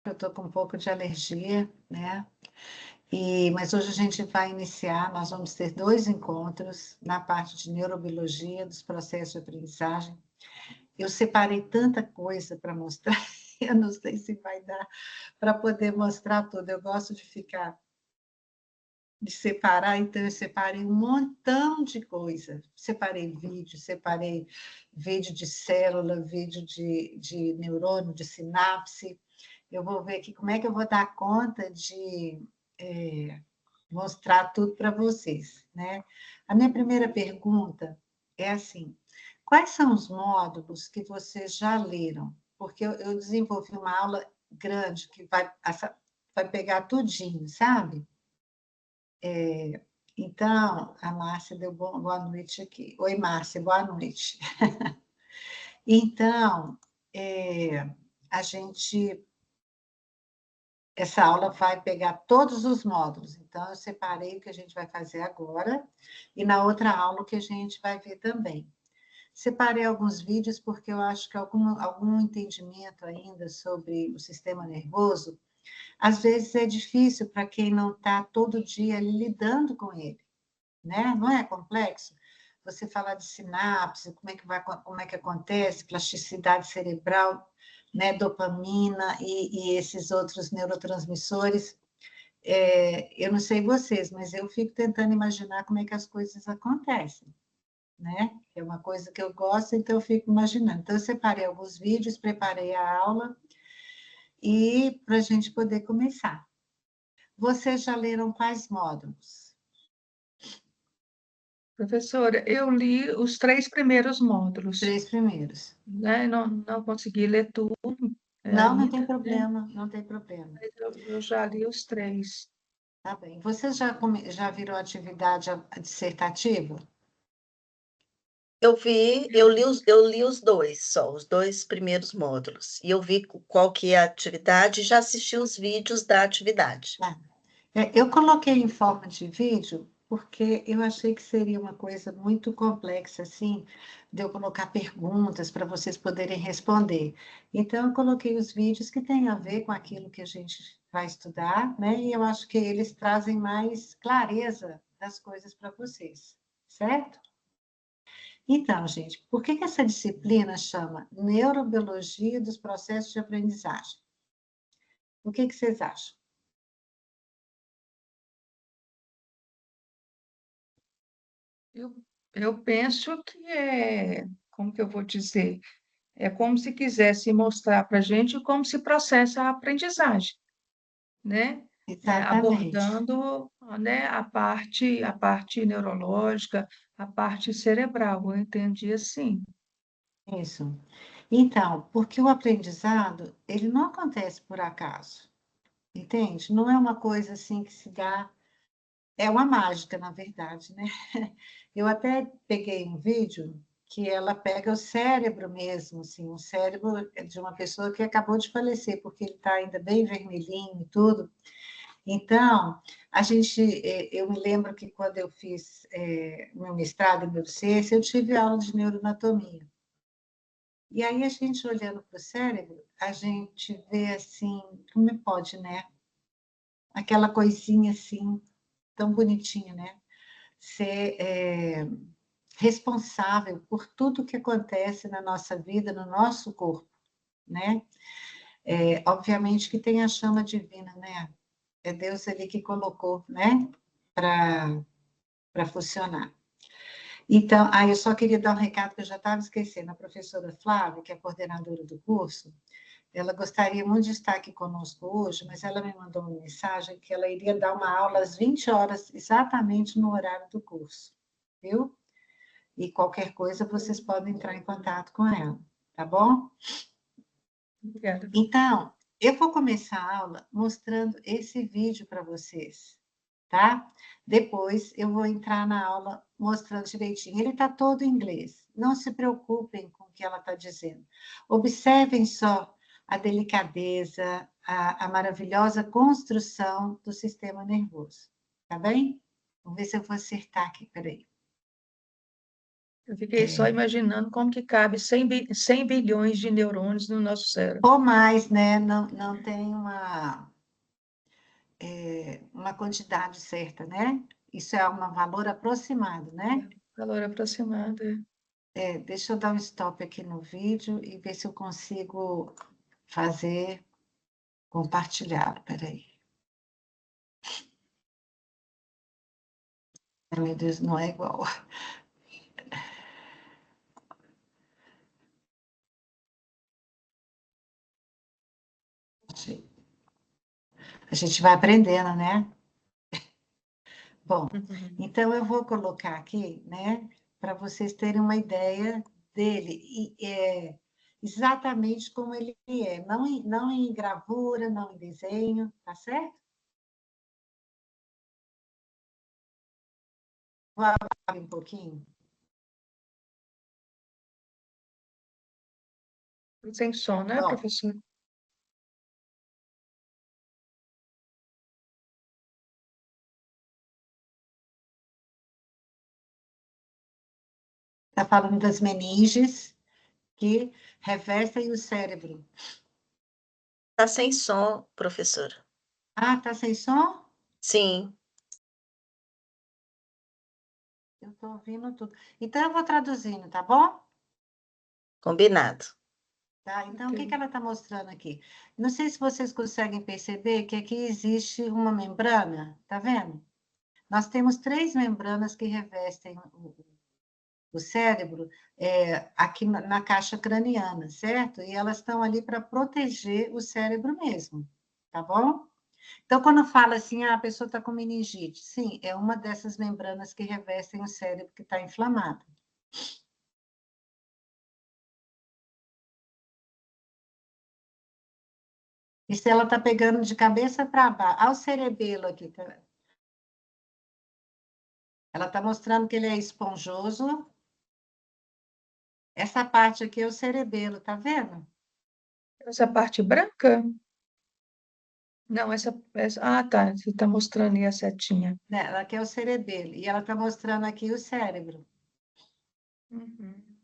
Eu estou com um pouco de alergia, né? Mas hoje a gente vai iniciar, nós vamos ter 2 encontros na parte de neurobiologia dos processos de aprendizagem. Eu separei tanta coisa para mostrar, eu não sei se vai dar para poder mostrar tudo. Eu gosto de separar, então eu separei um montão de coisa. Separei vídeo de célula, vídeo de neurônio, de sinapse. Eu vou ver aqui como é que eu vou dar conta de mostrar tudo para vocês, né? A minha primeira pergunta é assim: quais são os módulos que vocês já leram? Porque eu desenvolvi uma aula grande que vai pegar tudinho, sabe? Então, a Márcia deu boa noite aqui. Oi, Márcia, boa noite. Então, a gente essa aula vai pegar todos os módulos. Então, eu separei o que a gente vai fazer agora e na outra aula o que a gente vai ver também. Separei alguns vídeos porque eu acho que algum entendimento ainda sobre o sistema nervoso, às vezes é difícil para quem não está todo dia ali lidando com ele, né? Não é complexo? Você falar de sinapse, como é que acontece, plasticidade cerebral, né, dopamina e esses outros neurotransmissores. Eu não sei vocês, mas eu fico tentando imaginar como é que as coisas acontecem, né? É uma coisa que eu gosto, então eu fico imaginando. Então, eu separei alguns vídeos, preparei a aula e para a gente poder começar. Vocês já leram quais módulos? Professora, eu li os 3 primeiros Os módulos, 3 primeiros. né? Não consegui ler tudo Não, não tem ainda, né? problema, não tem problema. Mas eu já li os 3. Tá bem. Vocês já viram a atividade dissertativa? Eu li os dois só, os 2 primeiros módulos. E eu vi qual que é a atividade e já assisti os vídeos da atividade. Tá. Eu coloquei em forma de vídeo porque eu achei que seria uma coisa muito complexa, assim, de eu colocar perguntas para vocês poderem responder. Então, eu coloquei os vídeos que têm a ver com aquilo que a gente vai estudar, né? E eu acho que eles trazem mais clareza das coisas para vocês, certo? Então, gente, por que essa disciplina chama Neurobiologia dos Processos de Aprendizagem? O que vocês acham? Eu, eu penso que como que eu vou dizer? É como se quisesse mostrar para a gente como se processa a aprendizagem, né? Exatamente. Abordando, né, a parte neurológica, a parte cerebral, eu entendi assim. Isso. Então, porque o aprendizado, ele não acontece por acaso, entende? Não é uma coisa assim que se dá, é uma mágica, na verdade, né? Eu até peguei um vídeo que ela pega o cérebro mesmo, assim, o cérebro de uma pessoa que acabou de falecer, porque ele está ainda bem vermelhinho e tudo. Então, eu me lembro que quando eu fiz meu mestrado em neurociência, eu tive aula de neuroanatomia. E aí, a gente olhando para o cérebro, a gente vê assim, como pode, né? Aquela coisinha assim, tão bonitinha, né? Ser responsável por tudo que acontece na nossa vida, no nosso corpo, né? Obviamente que tem a chama divina, né? É Deus ali que colocou, né? Para funcionar. Então, eu só queria dar um recado que eu já estava esquecendo. A professora Flávia, que é coordenadora do curso, ela gostaria muito de estar aqui conosco hoje, mas ela me mandou uma mensagem que ela iria dar uma aula às 20 horas, exatamente no horário do curso, viu? E qualquer coisa, vocês podem entrar em contato com ela, tá bom? Obrigada. Então, eu vou começar a aula mostrando esse vídeo para vocês, tá? Depois eu vou entrar na aula mostrando direitinho. Ele está todo em inglês. Não se preocupem com o que ela está dizendo. Observem só a delicadeza, a maravilhosa construção do sistema nervoso. Tá bem? Vamos ver se eu vou acertar aqui. Peraí. Eu fiquei só imaginando como que cabe 100 bilhões de neurônios no nosso cérebro. Ou mais, né? Não, não tem uma quantidade certa, né? Isso é um valor aproximado, né? Valor aproximado. Deixa eu dar um stop aqui no vídeo e ver se eu consigo fazer, compartilhar. Peraí. Ai, meu Deus, não é igual. A gente vai aprendendo, né? Bom, então eu vou colocar aqui, né, para vocês terem uma ideia dele, e exatamente como ele é, não em gravura, não em desenho, tá certo? Vou abrir um pouquinho. Sem som, né, Bom, professor? está falando das meninges que revestem o cérebro. Tá sem som, professor. Ah, tá sem som? Sim, Eu estou ouvindo tudo. Então, eu vou traduzindo, tá bom? combinado. Tá? Então, o que Ok. ela está mostrando aqui? Não sei se vocês conseguem perceber que aqui existe uma membrana, tá vendo? Nós temos três membranas que revestem o cérebro aqui na caixa craniana, certo? E elas estão ali para proteger o cérebro mesmo, tá bom? Então, quando fala assim, a pessoa está com meningite, sim, é uma dessas membranas que revestem o cérebro que está inflamado. E se ela está pegando de cabeça para baixo, ao cerebelo aqui, tá? Ela está mostrando que ele é esponjoso. Essa parte aqui é o cerebelo, tá vendo? Essa parte branca? Não, Ah, tá. Você está mostrando aí a setinha. Né? Ela quer o cerebelo. E ela está mostrando aqui o cérebro. Uhum.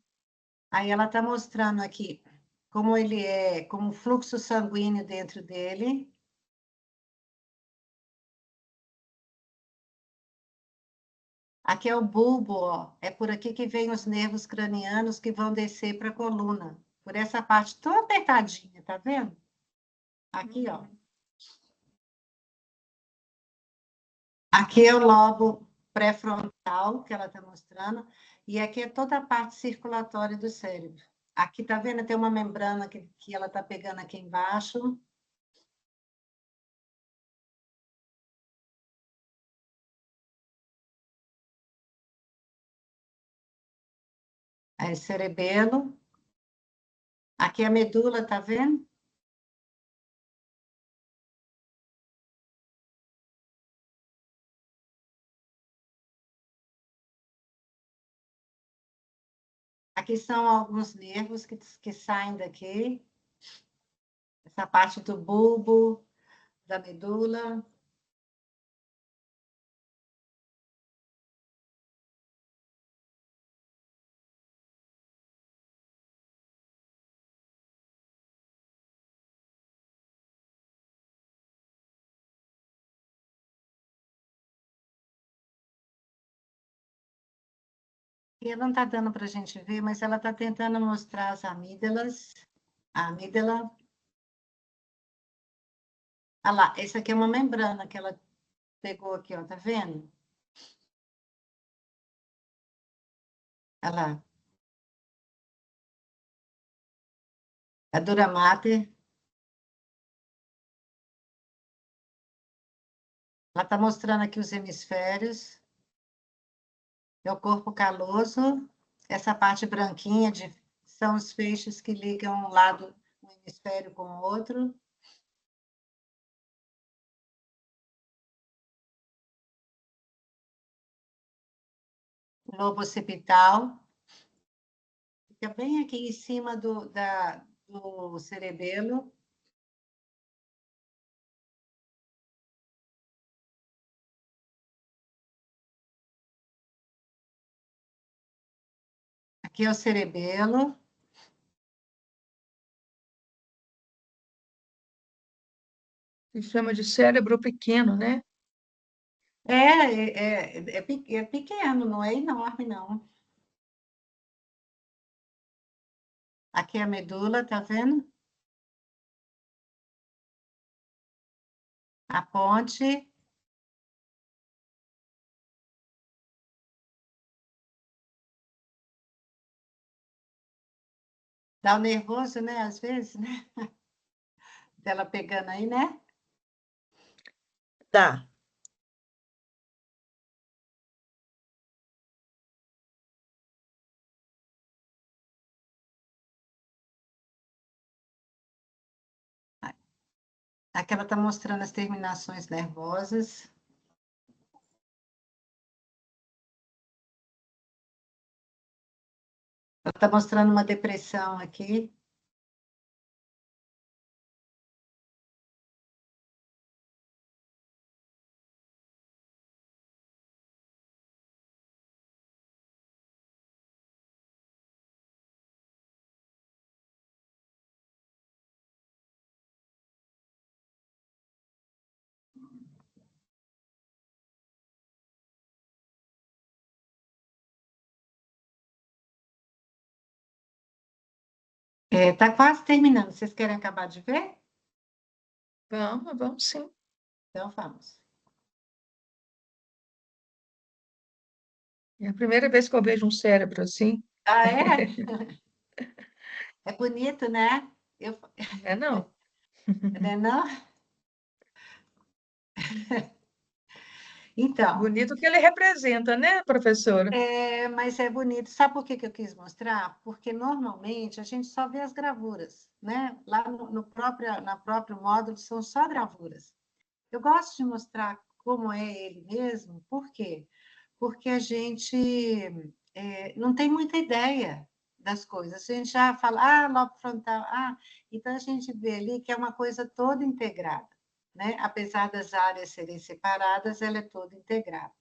Aí ela está mostrando aqui como ele é, como o fluxo sanguíneo dentro dele. Aqui é o bulbo, ó. É por aqui que vem os nervos cranianos que vão descer para a coluna. Por essa parte toda apertadinha, tá vendo? Aqui, ó. Aqui é o lobo pré-frontal que ela está mostrando, e aqui é toda a parte circulatória do cérebro. Aqui, tá vendo? Tem uma membrana que ela está pegando aqui embaixo. Aí, cerebelo. Aqui é a medula, tá vendo? Aqui são alguns nervos que saem daqui. Essa parte do bulbo, da medula. E não está dando para a gente ver, mas ela está tentando mostrar as amígdalas. A amígdala. Ah lá, essa aqui é uma membrana que ela pegou aqui, ó, tá vendo? Olha lá. A dura mater. Ela está mostrando aqui os hemisférios. É o corpo caloso. Essa parte branquinha são os feixes que ligam um lado, um hemisfério com o outro. O lobo occipital. Fica bem aqui em cima do cerebelo. Aqui é o cerebelo. Se chama de cérebro pequeno, né? É pequeno, não é enorme, não. Aqui é a medula, tá vendo? A ponte. Dá o nervoso, né? Às vezes, né? Dela pegando aí, né? Tá. Aqui ela está mostrando as terminações nervosas. Ela está mostrando uma depressão aqui. Está quase terminando. Vocês querem acabar de ver? Vamos sim. Então, vamos. É a primeira vez que eu vejo um cérebro assim. Ah, é? É bonito, né? Eu... É não? Não é não? Então, Bonito que ele representa, né, professora? mas é bonito. Sabe por que que eu quis mostrar? Porque normalmente a gente só vê as gravuras, né? Lá na próprio módulo são só gravuras. Eu gosto de mostrar como é ele mesmo, por quê? Porque a gente não tem muita ideia das coisas. A gente já fala, lobo frontal, então a gente vê ali que é uma coisa toda integrada, né? Apesar das áreas serem separadas, ela é toda integrada.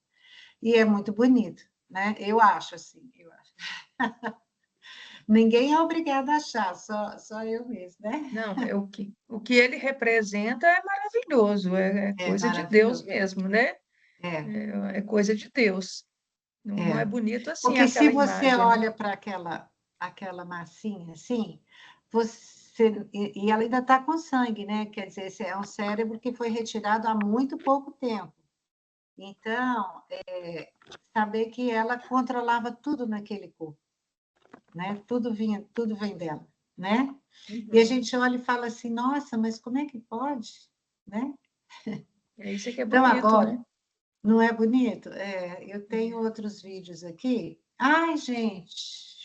E é muito bonito, né? Eu acho assim, eu acho. Ninguém é obrigado a achar, só eu mesmo, né? Não, o que ele representa é maravilhoso, é É coisa de Deus maravilhoso. mesmo, né? É, É coisa de Deus. Não é é. bonito assim Porque se aquela você imagem, né? olha para aquela massinha assim, e ela ainda está com sangue, né? Quer dizer, esse é um cérebro que foi retirado há muito pouco tempo. Então, saber que ela controlava tudo naquele corpo, né? Tudo vem dela, né? E a Uhum. gente olha e fala assim, nossa, mas como é que pode, né? É isso que é Então, bonito, né? agora, não é bonito? Eu tenho outros vídeos aqui. Ai, gente,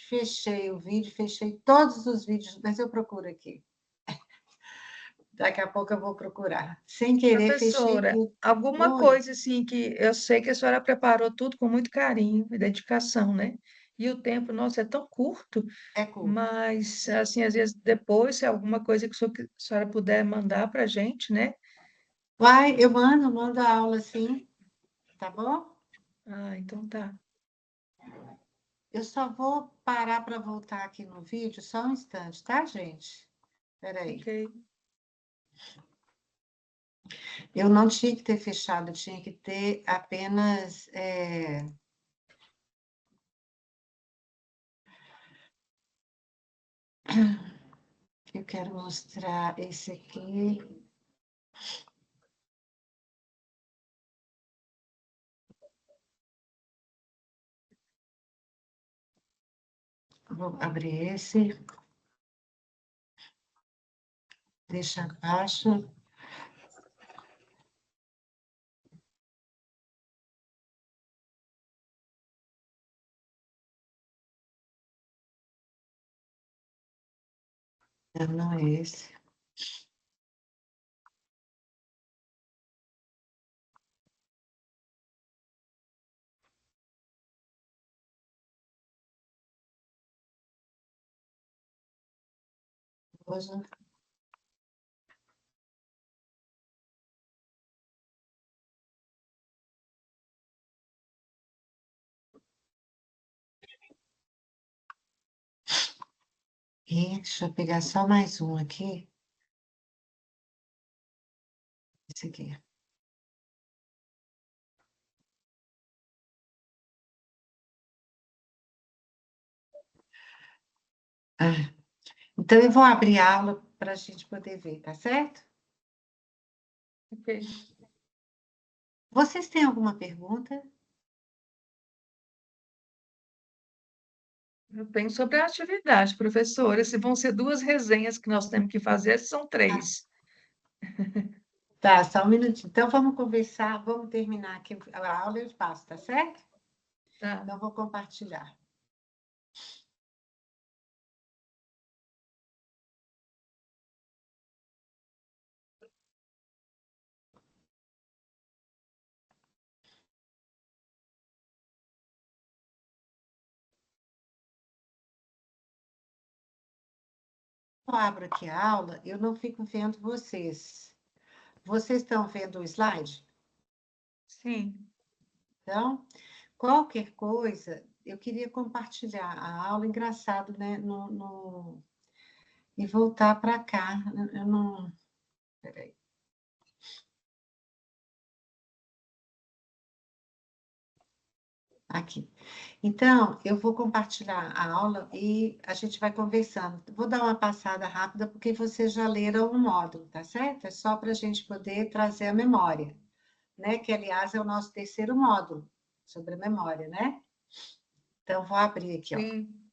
fechei o vídeo, fechei todos os vídeos, mas eu procuro aqui. Daqui a pouco eu vou procurar. Sem querer, fechei Professora, tudo. alguma Oi, coisa assim que eu sei que a senhora preparou tudo com muito carinho e dedicação, né? E o tempo, nosso é tão curto, é curto. mas assim, às vezes depois, se é alguma coisa que a senhora puder mandar para a gente, né? Vai, mando a aula sim, tá bom? Ah, então tá. Eu só vou parar para voltar aqui no vídeo só um instante, tá, gente? Espera aí. Ok. Eu não tinha que ter fechado, tinha que ter apenas. Eu quero mostrar esse aqui. Vou abrir esse, deixa abaixo. Não, não é esse. Hoje, E deixa eu pegar só mais um aqui. Esse aqui. Ah, então, eu vou abrir a aula para a gente poder ver, tá certo? Ok. Vocês têm alguma pergunta? Eu tenho sobre a atividade, professora. Se vão ser 2 resenhas que nós temos que fazer, são 3. Tá, só um minutinho. Então, vamos conversar, vamos terminar aqui a aula e eu passo, tá certo? Tá. Então, vou compartilhar. Eu abro aqui a aula, eu não fico vendo vocês. Vocês estão vendo o slide? Sim. Então, qualquer coisa, eu queria compartilhar a aula, engraçado, né? E voltar para cá. Eu não. Peraí. Aqui. Então, eu vou compartilhar a aula e a gente vai conversando. Vou dar uma passada rápida, porque vocês já leram o módulo, tá certo? É só para a gente poder trazer a memória, né? Que, aliás, é o nosso terceiro módulo, sobre a memória, né? Então, vou abrir aqui, ó. Sim.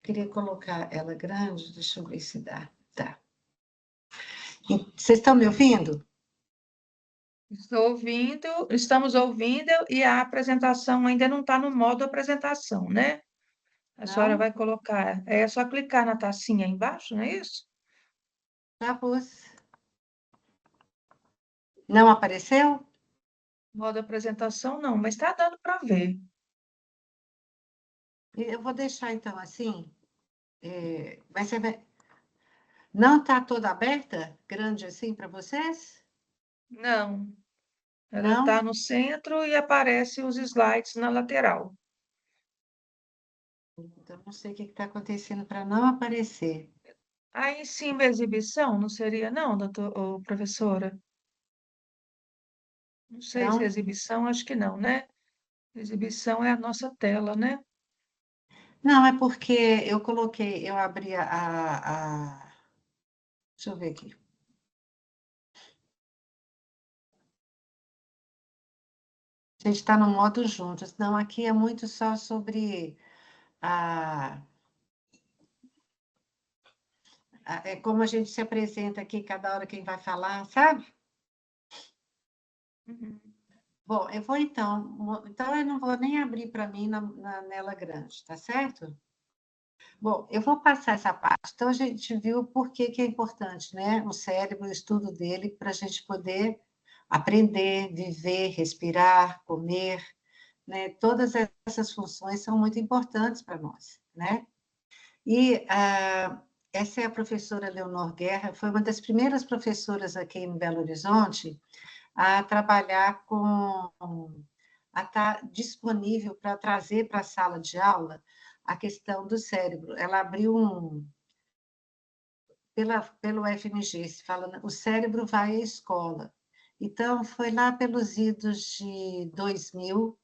Queria colocar ela grande, deixa eu ver se dá. Tá. Vocês estão me ouvindo? Estamos ouvindo e a apresentação ainda não está no modo apresentação, né? A senhora Não? vai colocar, é só clicar na tacinha aí embaixo, não é isso? Já pus. Não apareceu? Modo apresentação não, mas está dando para ver. Eu vou deixar, então, assim. Mas não está toda aberta? Grande assim para vocês? Não, ela está Não? no centro e aparece os slides na lateral. Então, não sei o que está acontecendo para não aparecer. Aí em cima a exibição, não seria não, professora? Não sei se é Não? exibição, acho que não, né? Exibição é a nossa tela, né? Não, é porque eu coloquei, eu abri deixa eu ver aqui. A gente está no modo juntos. Não, aqui é muito só sobre a, é como a gente se apresenta aqui, cada hora quem vai falar, sabe? Uhum. Bom, eu vou então eu não vou nem abrir para mim nela grande, tá certo? Bom, eu vou passar essa parte. Então, a gente viu por que que é importante, né? O cérebro, o estudo dele, para a gente poder aprender, viver, respirar, comer, né? Todas essas funções são muito importantes para nós, né? E essa é a professora Leonor Guerra, foi uma das primeiras professoras aqui em Belo Horizonte a trabalhar a estar disponível para trazer para a sala de aula a questão do cérebro. Ela abriu pelo FMG, se fala, o cérebro vai à escola. Então, foi lá pelos idos de 2000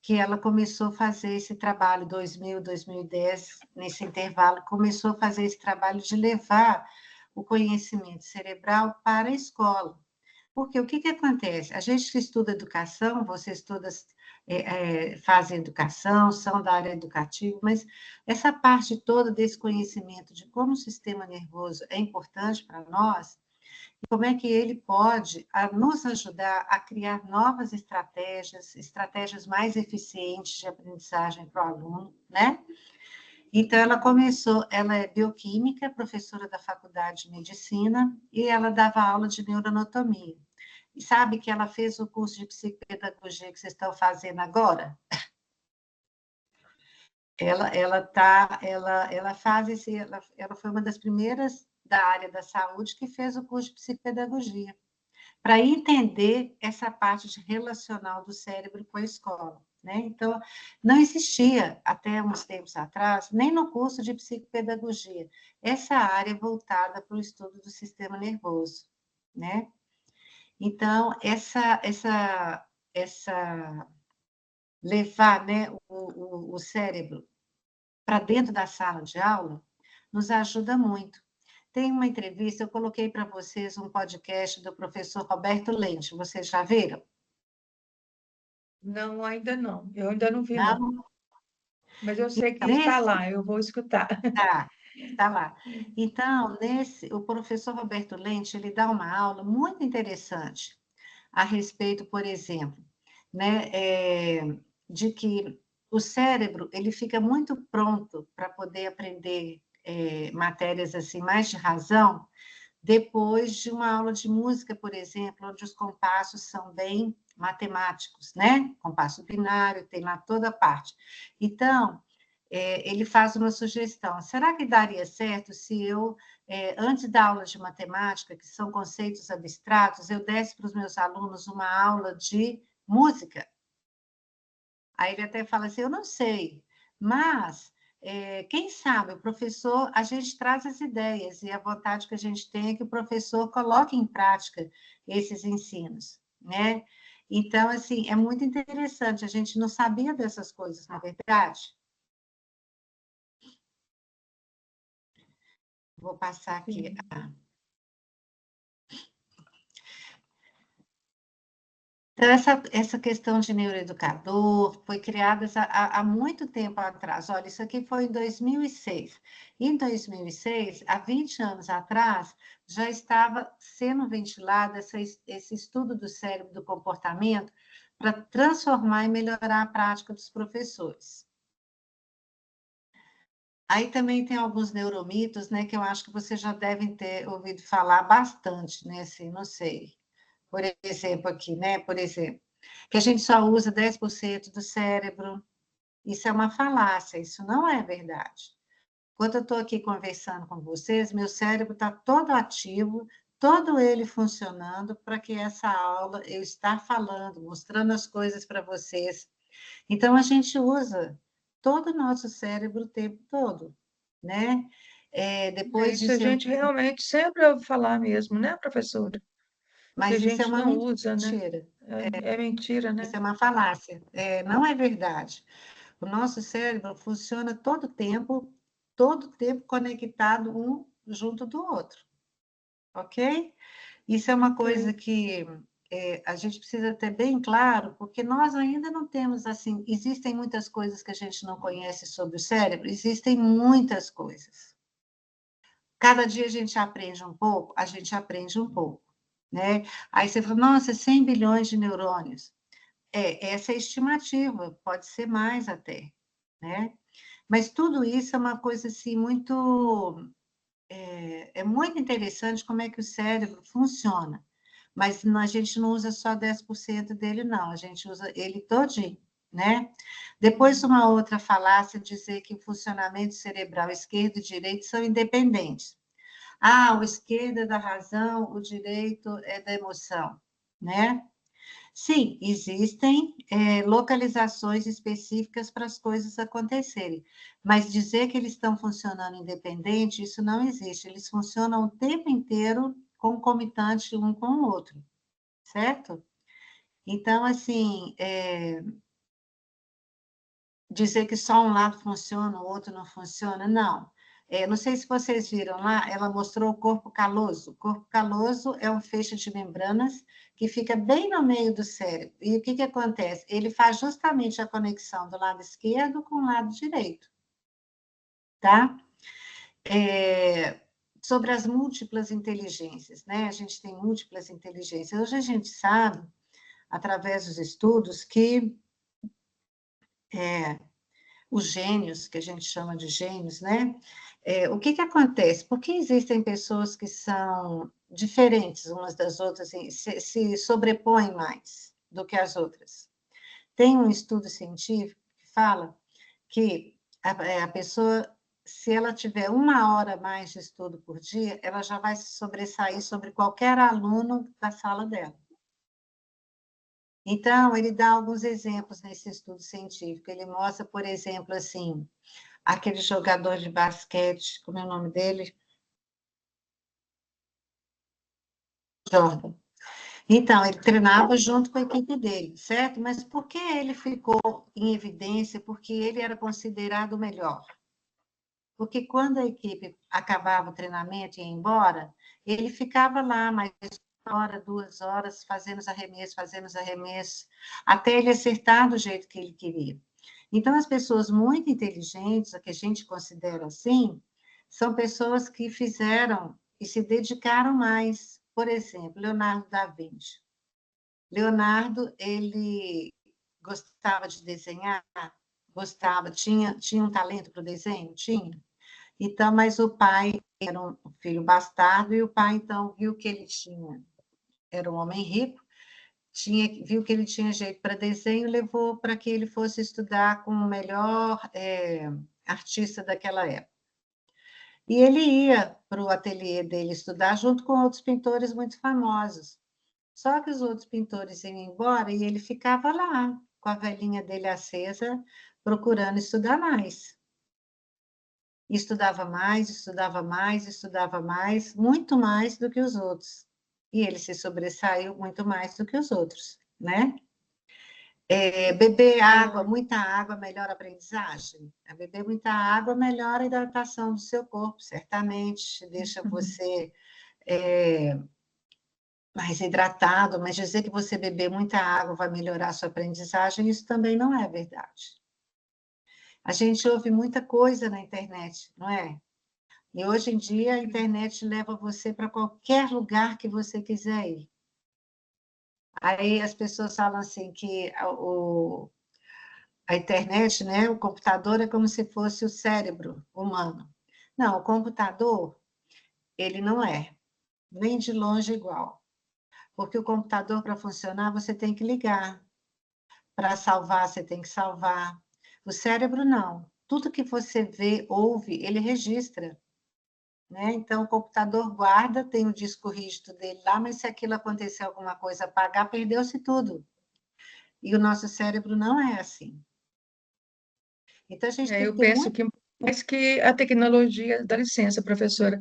que ela começou a fazer esse trabalho, 2000, 2010, nesse intervalo, começou a fazer esse trabalho de levar o conhecimento cerebral para a escola. Porque o que que acontece? A gente que estuda educação, vocês todas fazem educação, são da área educativa, mas essa parte toda desse conhecimento de como o sistema nervoso é importante para nós, e como é que ele pode nos ajudar a criar novas estratégias, estratégias mais eficientes de aprendizagem para o aluno, né? Então, ela é bioquímica, professora da Faculdade de Medicina, e ela dava aula de neuroanatomia. E sabe que ela fez o curso de psicopedagogia que vocês estão fazendo agora? Ela faz ela foi uma das primeiras da área da saúde que fez o curso de psicopedagogia, para entender essa parte de relacional do cérebro com a escola. né? Então, não existia, até uns tempos atrás, nem no curso de psicopedagogia, essa área voltada para o estudo do sistema nervoso, né? Então, essa levar, né, o cérebro para dentro da sala de aula nos ajuda muito. Tem uma entrevista, eu coloquei para vocês um podcast do professor Roberto Lente, vocês já viram? Não, ainda não. Eu ainda não vi, não. Não? Mas eu sei que está Nesse, lá, eu vou escutar. tá, tá lá. Então, o professor Roberto Lente, ele dá uma aula muito interessante a respeito, por exemplo, né, de que o cérebro ele fica muito pronto para poder aprender matérias assim mais de razão depois de uma aula de música, por exemplo, onde os compassos são bem matemáticos, né? Compasso binário, tem lá toda a parte. Então, ele faz uma sugestão. Será que daria certo se eu, antes da aula de matemática, que são conceitos abstratos, eu desse para os meus alunos uma aula de música? Aí ele até fala assim, eu não sei, mas quem sabe o professor, a gente traz as ideias e a vontade que a gente tem é que o professor coloque em prática esses ensinos, né? Então, assim, é muito interessante, a gente não sabia dessas coisas, na verdade. Vou passar aqui. Sim. Então, essa questão de neuroeducador foi criada há muito tempo atrás. Olha, isso aqui foi em 2006. Em 2006, há 20 anos atrás, já estava sendo ventilado esse estudo do cérebro, do comportamento, para transformar e melhorar a prática dos professores. Aí também tem alguns neuromitos, né, que eu acho que vocês já devem ter ouvido falar bastante, né, assim, não sei. Por exemplo, aqui, né, por exemplo, que a gente só usa 10% do cérebro. Isso é uma falácia, isso não é verdade. Enquanto eu estou aqui conversando com vocês, meu cérebro está todo ativo, todo ele funcionando para que essa aula eu estar falando, mostrando as coisas para vocês. Então, a gente usa todo o nosso cérebro o tempo todo, né? Depois Isso a disso, eu... gente realmente sempre ouve falar mesmo, né, professora? Que a Mas isso é gente uma não usa, né? mentira. É mentira, né? Isso é uma falácia. Não é verdade. O nosso cérebro funciona todo tempo conectado um junto do outro, ok? Isso é uma coisa Ok. que a gente precisa ter bem claro, porque nós ainda não temos assim. Existem muitas coisas que a gente não conhece sobre o cérebro, existem muitas coisas. Cada dia a gente aprende um pouco, a gente aprende um pouco, né? Aí você fala, nossa, 100 bilhões de neurônios. Essa é a estimativa, pode ser mais até, né? Mas tudo isso é uma coisa assim muito é muito interessante como é que o cérebro funciona. Mas a gente não usa só 10% dele, não, a gente usa ele todinho, né? Depois, uma outra falácia dizer que o funcionamento cerebral esquerdo e direito são independentes. Ah, o esquerdo é da razão, o direito é da emoção, né? Sim, existem localizações específicas para as coisas acontecerem, mas dizer que eles estão funcionando independente, isso não existe. Eles funcionam o tempo inteiro concomitante um com o outro, certo? Então, assim, dizer que só um lado funciona, o outro não funciona, não. Não sei se vocês viram lá, ela mostrou o corpo caloso. O corpo caloso é um feixe de membranas que fica bem no meio do cérebro. E o que, que acontece? Ele faz justamente a conexão do lado esquerdo com o lado direito, tá? Sobre as múltiplas inteligências, né? A gente tem múltiplas inteligências. Hoje a gente sabe, através dos estudos, que os gênios, que a gente chama de gênios, né? O que, que acontece? Por que existem pessoas que são diferentes umas das outras, assim, se sobrepõem mais do que as outras? Tem um estudo científico que fala que a pessoa, se ela tiver 1 hora mais de estudo por dia, ela já vai se sobressair sobre qualquer aluno da sala dela. Então, ele dá alguns exemplos nesse estudo científico. Ele mostra, por exemplo, assim, aquele jogador de basquete, como é o nome dele? Jordan. Então, ele treinava junto com a equipe dele, certo? Mas por que ele ficou em evidência? Porque ele era considerado o melhor. Porque quando a equipe acabava o treinamento e ia embora, ele ficava lá mais 1 hora, 2 horas, fazendo os arremessos, até ele acertar do jeito que ele queria. Então, as pessoas muito inteligentes, a que a gente considera assim, são pessoas que fizeram e se dedicaram mais. Por exemplo, Leonardo da Vinci. Leonardo, ele gostava de desenhar, tinha um talento para o desenho? Tinha. Então, mas o pai era um filho bastardo, e o pai, então, viu que ele tinha, era um homem rico, viu que ele tinha jeito para desenho, levou para que ele fosse estudar com o melhor artista daquela época. E ele ia para o ateliê dele estudar junto com outros pintores muito famosos. Só que os outros pintores iam embora e ele ficava lá, com a velhinha dele acesa, procurando estudar mais. Estudava mais, estudava mais, estudava mais, muito mais do que os outros. E ele se sobressaiu muito mais do que os outros, né? Beber água, muita água, melhora a aprendizagem. Beber muita água melhora a hidratação do seu corpo, certamente, deixa você mais hidratado, mas dizer que você beber muita água vai melhorar a sua aprendizagem, isso também não é verdade. A gente ouve muita coisa na internet, não é? E hoje em dia a internet leva você para qualquer lugar que você quiser ir. Aí as pessoas falam assim que a internet, né, o computador é como se fosse o cérebro humano. Não, o computador, ele não é, nem de longe igual. Porque o computador, para funcionar, você tem que ligar. Para salvar, você tem que salvar. O cérebro, não. Tudo que você vê, ouve, ele registra. Né? Então, o computador guarda, tem o disco rígido dele lá, mas se aquilo acontecer alguma coisa, apagar, perdeu-se tudo. E o nosso cérebro não é assim. Então, a gente tem que Eu ter penso muito... que mais que a tecnologia, dá licença, professora,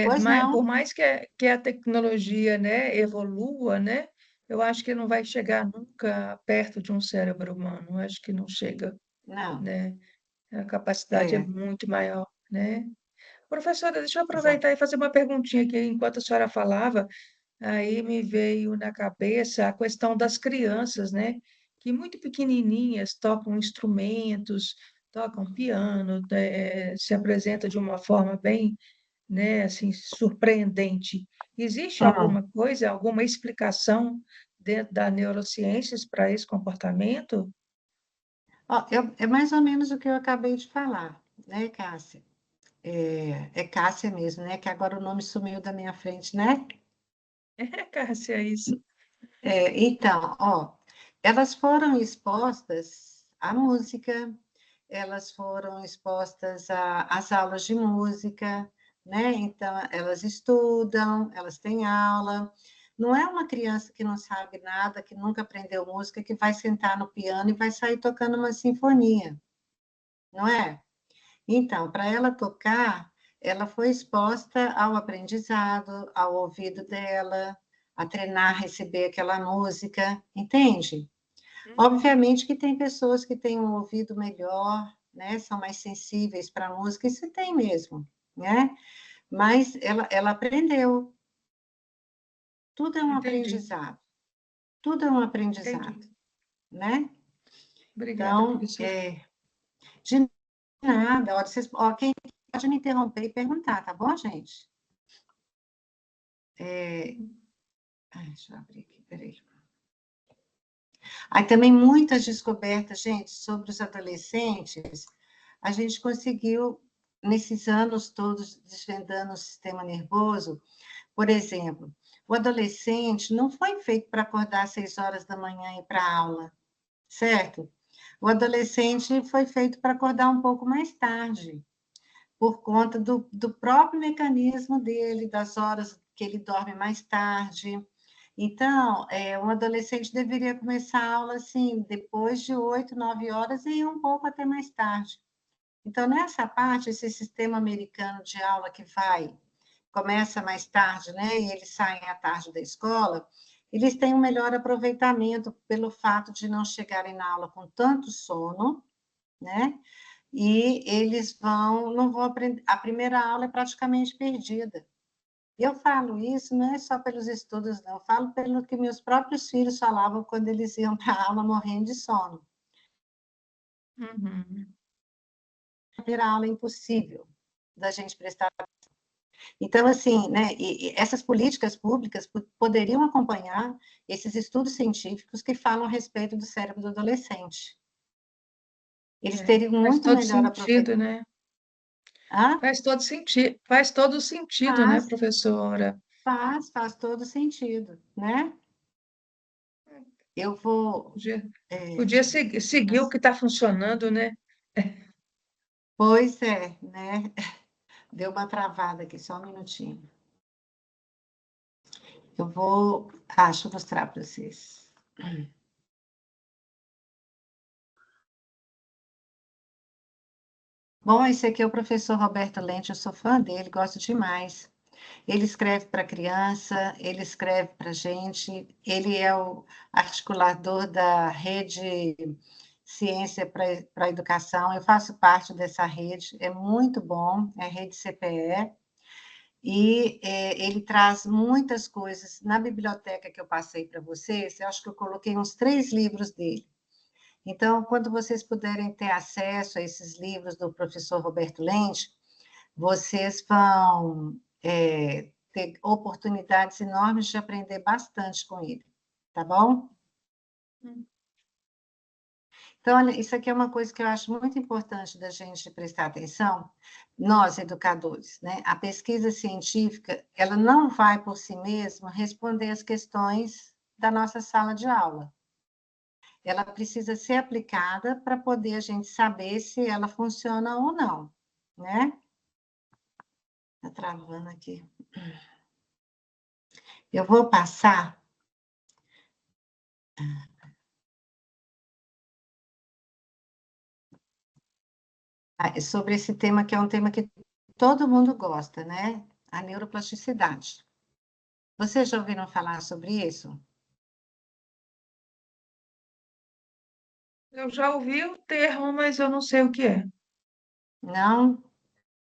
Pois não, por mais que a tecnologia, né, evolua, né, eu acho que não vai chegar nunca perto de um cérebro humano, eu acho que não chega, não. né, a capacidade é É, muito maior, né. Professora, deixa eu exato. aproveitar e fazer uma perguntinha aqui, enquanto a senhora falava, aí me veio na cabeça a questão das crianças, né, que muito pequenininhas tocam instrumentos, tocam piano, se apresenta de uma forma bem, né, assim, surpreendente. Existe Hum. alguma coisa, alguma explicação dentro da neurociências para esse comportamento? Ó, é mais ou menos o que eu acabei de falar, né, Cássia? É Cássia mesmo, né? Que agora o nome sumiu da minha frente, né? É, Cássia, isso. Então, ó, elas foram expostas à música, elas foram expostas às aulas de música, né? Então, elas estudam, elas têm aula. Não é uma criança que não sabe nada, que nunca aprendeu música, que vai sentar no piano e vai sair tocando uma sinfonia, não é? Então, para ela tocar, ela foi exposta ao aprendizado, ao ouvido dela, a treinar, receber aquela música, entende? Uhum. Obviamente que tem pessoas que têm um ouvido melhor, né? São mais sensíveis para a música, isso tem mesmo, né? Mas ela aprendeu. Tudo é um Entendi, aprendizado. Tudo é um entendi. aprendizado, né? Obrigada, Então, professora. de nada. Quem pode me interromper e perguntar, tá bom, gente? Deixa eu abrir aqui, peraí. Aí também muitas descobertas, gente, sobre os adolescentes. A gente conseguiu, nesses anos todos, desvendando o sistema nervoso. Por exemplo, o adolescente não foi feito para acordar às 6 horas da manhã e ir para a aula, certo? O adolescente foi feito para acordar um pouco mais tarde, por conta do próprio mecanismo dele, das horas que ele dorme mais tarde. Então, um adolescente deveria começar a aula assim, depois de 8, 9 horas e ir um pouco até mais tarde. Então, nessa parte, esse sistema americano de aula que começa mais tarde, né, e eles saem à tarde da escola, eles têm um melhor aproveitamento pelo fato de não chegarem na aula com tanto sono, né? E eles não vão aprender, a primeira aula é praticamente perdida. Eu falo isso não é só pelos estudos, não, eu falo pelo que meus próprios filhos falavam quando eles iam para a aula morrendo de sono. Uhum. A primeira aula é impossível da gente prestar. Então, assim, né, e essas políticas públicas poderiam acompanhar esses estudos científicos que falam a respeito do cérebro do adolescente. Eles teriam Faz muito todo melhor sentido, aproveitamento. né? Ah, Faz todo sentido, né, faz, professora? faz todo sentido, né? Eu vou. Podia, é, podia seguir o que está funcionando, né? Pois é, né? Deu uma travada aqui, só um minutinho. Deixa eu mostrar para vocês. Bom, esse aqui é o professor Roberto Lente, eu sou fã dele, gosto demais. Ele escreve para criança, ele escreve para gente, ele é o articulador da rede Ciência para a Educação, eu faço parte dessa rede, é muito bom, é a rede CPE, e ele traz muitas coisas. Na biblioteca que eu passei para vocês, eu acho que eu coloquei uns 3 livros dele. Então, quando vocês puderem ter acesso a esses livros do professor Roberto Lente, vocês vão ter oportunidades enormes de aprender bastante com ele, tá bom? Então, olha, isso aqui é uma coisa que eu acho muito importante da gente prestar atenção, nós, educadores, né? A pesquisa científica, ela não vai por si mesma responder as questões da nossa sala de aula. Ela precisa ser aplicada para poder a gente saber se ela funciona ou não, né? Está travando aqui. Eu vou passar sobre esse tema, que é um tema que todo mundo gosta, né? A neuroplasticidade. Vocês já ouviram falar sobre isso? Eu já ouvi o termo, mas eu não sei o que é. Não?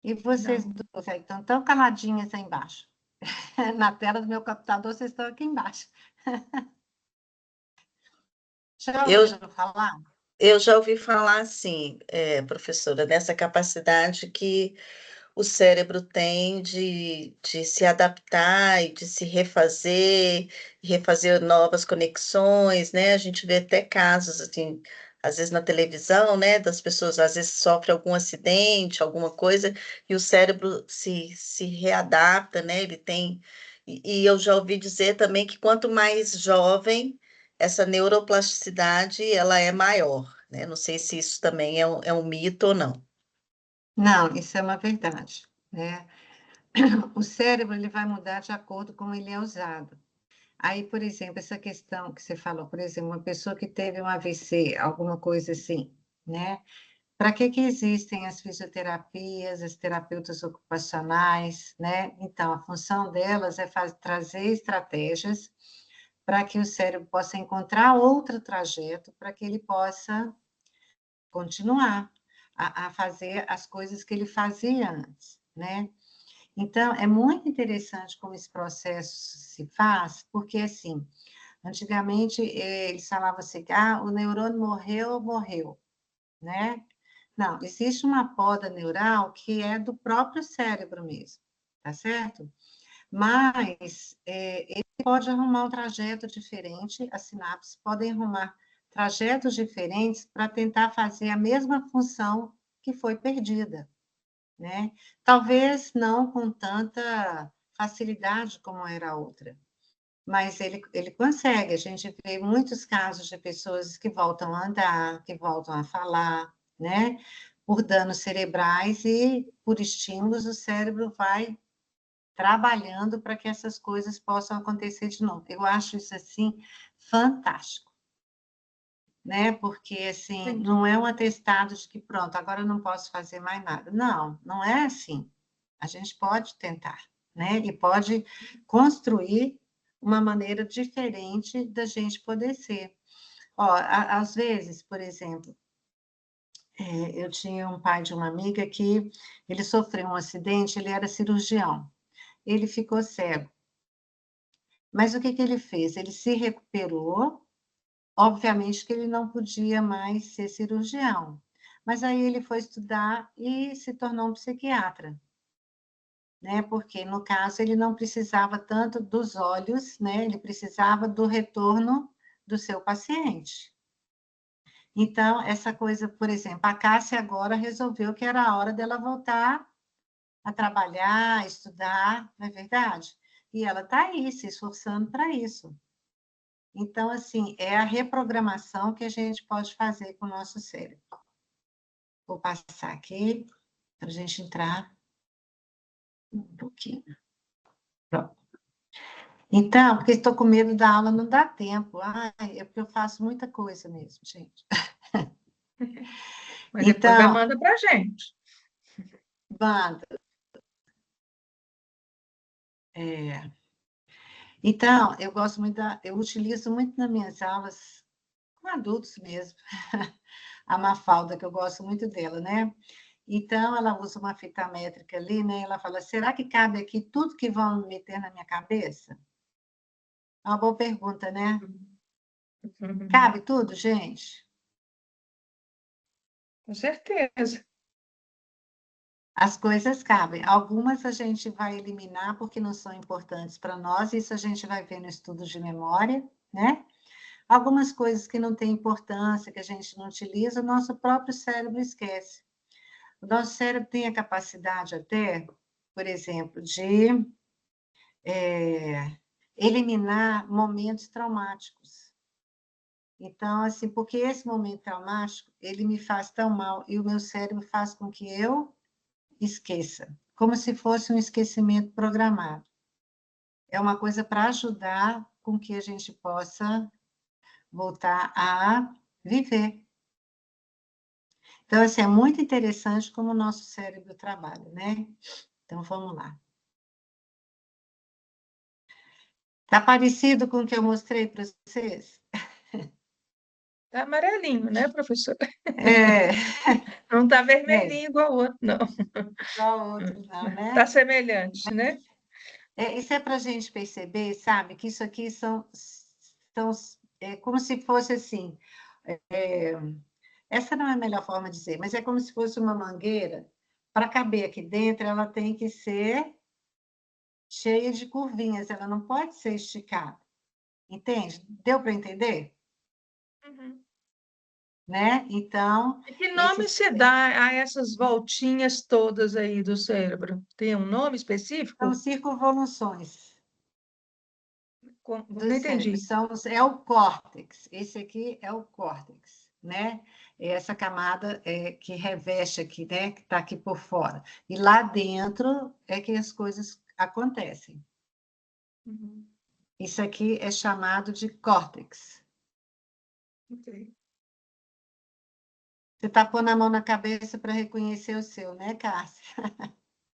E vocês Não. duas aí estão tão caladinhas aí embaixo. Na tela do meu computador, vocês estão aqui embaixo. Já Eu, ouviram falar? eu já ouvi falar, assim, professora, dessa capacidade que o cérebro tem de se adaptar e de se refazer novas conexões, né? A gente vê até casos, assim, às vezes na televisão, né, das pessoas, às vezes sofrem algum acidente, alguma coisa, e o cérebro se readapta, né? Ele tem. E eu já ouvi dizer também que quanto mais jovem, essa neuroplasticidade, ela é maior, né? Não sei se isso também é um mito ou não. Não, isso é uma verdade, né? O cérebro ele vai mudar de acordo com ele é usado. Aí, por exemplo, essa questão que você falou, por exemplo, uma pessoa que teve um AVC, alguma coisa assim, né? Para que existem as fisioterapias, as terapeutas ocupacionais, né? Então, a função delas é trazer estratégias para que o cérebro possa encontrar outro trajeto, para que ele possa continuar a fazer as coisas que ele fazia antes, né? Então, é muito interessante como esse processo se faz, porque, assim, antigamente eles falavam assim, o neurônio morreu, morreu, né? Não, existe uma poda neural que é do próprio cérebro mesmo, tá certo? Mas ele pode arrumar um trajeto diferente, as sinapses podem arrumar trajetos diferentes para tentar fazer a mesma função que foi perdida, né? Talvez não com tanta facilidade como era a outra, mas ele consegue. A gente vê muitos casos de pessoas que voltam a andar, que voltam a falar, né? Por danos cerebrais e por estímulos, o cérebro vai trabalhando para que essas coisas possam acontecer de novo. Eu acho isso, assim, fantástico, né? Porque, assim, Entendi. não é um atestado de que, pronto, agora eu não posso fazer mais nada. Não, não é assim. A gente pode tentar, né? E pode construir uma maneira diferente da gente poder ser. Ó, às vezes, por exemplo, eu tinha um pai de uma amiga que ele sofreu um acidente, ele era cirurgião, ele ficou cego. Mas o que que ele fez? Ele se recuperou, obviamente que ele não podia mais ser cirurgião, mas aí ele foi estudar e se tornou um psiquiatra, né? Porque, no caso, ele não precisava tanto dos olhos, né? Ele precisava do retorno do seu paciente. Então, essa coisa, por exemplo, a Cássia agora resolveu que era a hora dela voltar a trabalhar, a estudar, não é verdade? E ela está aí, se esforçando para isso. Então, assim, é a reprogramação que a gente pode fazer com o nosso cérebro. Vou passar aqui para a gente entrar um pouquinho. Pronto. Então, porque estou com medo da aula não dar tempo. Ai, é porque eu faço muita coisa mesmo, gente. Mas depois vai Então, manda para a gente. banda. É, então, eu gosto muito eu utilizo muito nas minhas aulas com adultos mesmo, a Mafalda, que eu gosto muito dela, né? Então, ela usa uma fita métrica ali, né? Ela fala, será que cabe aqui tudo que vão meter na minha cabeça? É uma boa pergunta, né? Uhum. Cabe tudo, gente? Com certeza. As coisas cabem. Algumas a gente vai eliminar porque não são importantes para nós, isso a gente vai ver no estudo de memória, né? Algumas coisas que não têm importância, que a gente não utiliza, o nosso próprio cérebro esquece. O nosso cérebro tem a capacidade até, por exemplo, de eliminar momentos traumáticos. Então, assim, porque esse momento traumático, ele me faz tão mal e o meu cérebro faz com que eu esqueça, como se fosse um esquecimento programado. É uma coisa para ajudar com que a gente possa voltar a viver. Então, assim, é muito interessante como o nosso cérebro trabalha, né? Então, vamos lá. Está parecido com o que eu mostrei para vocês? Tá amarelinho, né, professora? É, Não tá é, vermelhinho igual o outro, não. igual outro, não, Tá né? semelhante, né? Isso é para a gente perceber, sabe, que isso aqui são como se fosse assim. é, Essa não é a melhor forma de dizer, mas é como se fosse uma mangueira. Para caber aqui dentro, ela tem que ser cheia de curvinhas, ela não pode ser esticada. Entende? Deu para entender? Uhum. Né? Então, E que nome esses se dá a essas voltinhas todas aí do cérebro? Tem um nome são específico? circunvoluções do Não cérebro, entendi. é o córtex. Esse aqui é o córtex, né? É essa camada que reveste aqui, né? Que está aqui por fora. E lá dentro é que as coisas acontecem. Uhum. Isso aqui é chamado de córtex. Ok. Você está pondo a mão na cabeça para reconhecer o seu, né, Cássia?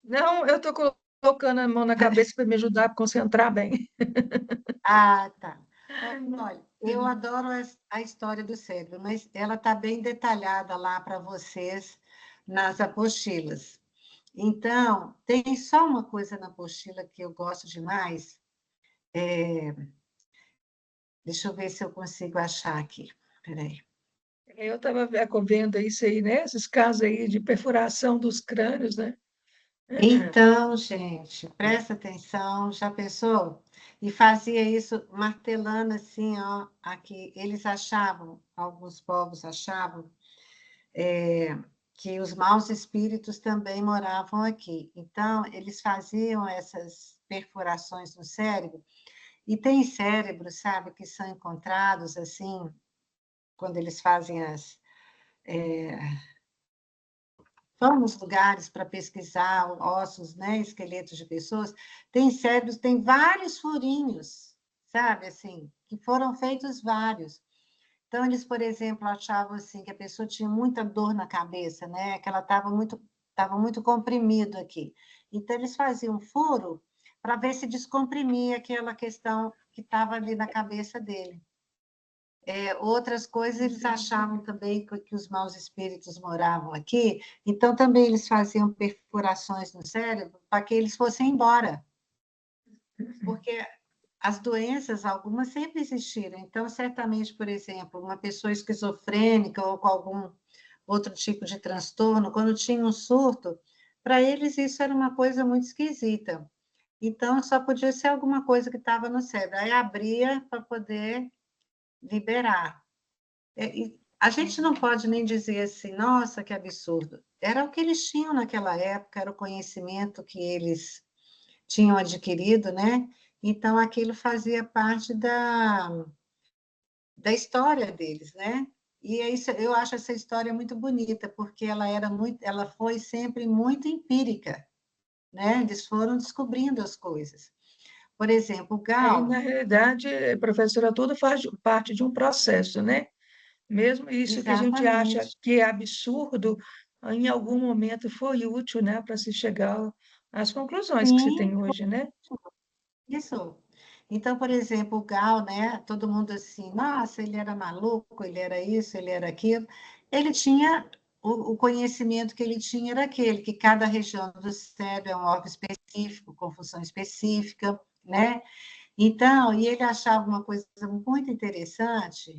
Não, eu estou colocando a mão na cabeça para me ajudar a concentrar bem. Ah, tá. Olha, eu adoro a história do cérebro, mas ela está bem detalhada lá para vocês nas apostilas. Então, tem só uma coisa na apostila que eu gosto demais. Deixa eu ver se eu consigo achar aqui. Peraí. Eu estava vendo isso aí, né? Esses casos aí de perfuração dos crânios, né? Então, gente, presta atenção, já pensou? E fazia isso martelando assim, ó, aqui. Eles achavam, alguns povos achavam, que os maus espíritos também moravam aqui. Então, eles faziam essas perfurações no cérebro, e tem cérebros, sabe, que são encontrados assim, quando eles fazem vão nos lugares para pesquisar ossos, né, esqueletos de pessoas, tem cérebros, tem vários furinhos, sabe, assim, que foram feitos vários. Então, eles, por exemplo, achavam assim que a pessoa tinha muita dor na cabeça, né, que ela estava muito comprimido aqui. Então, eles faziam um furo para ver se descomprimia aquela questão que estava ali na cabeça dele. Outras coisas eles achavam também que os maus espíritos moravam aqui, então também eles faziam perfurações no cérebro para que eles fossem embora, porque as doenças, algumas sempre existiram, então certamente, por exemplo, uma pessoa esquizofrênica ou com algum outro tipo de transtorno, quando tinha um surto, para eles isso era uma coisa muito esquisita, então só podia ser alguma coisa que estava no cérebro, aí abria para poder liberar. A gente não pode nem dizer assim, nossa, que absurdo. Era o que eles tinham naquela época, era o conhecimento que eles tinham adquirido, né? Então, aquilo fazia parte da história deles, né? E é isso, eu acho essa história muito bonita, porque ela foi sempre muito empírica, né? Eles foram descobrindo as coisas. Por exemplo, o Aí, Gal, na realidade, professora, tudo faz parte de um processo, né? Mesmo isso que a gente acha exatamente, que é absurdo, em algum momento foi útil, né, para se chegar às conclusões que se sim, tem hoje, né? isso. Então, por exemplo, o Gal, né? Todo mundo assim, nossa, ele era maluco, ele era isso, ele era aquilo. Ele tinha o conhecimento que ele tinha era aquele, que cada região do cérebro é um órgão específico, com função específica, né? Então, e ele achava uma coisa muito interessante,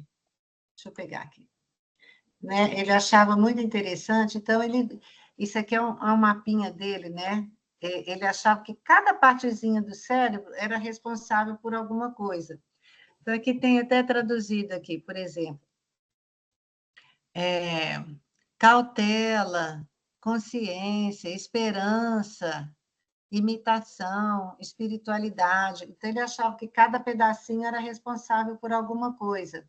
deixa eu pegar aqui, né? Ele achava muito interessante, então isso aqui é um mapinha dele, né? Ele achava que cada partezinha do cérebro era responsável por alguma coisa. Então, aqui tem até traduzido aqui, por exemplo, é, cautela, consciência, esperança, imitação, espiritualidade. Então, ele achava que cada pedacinho era responsável por alguma coisa.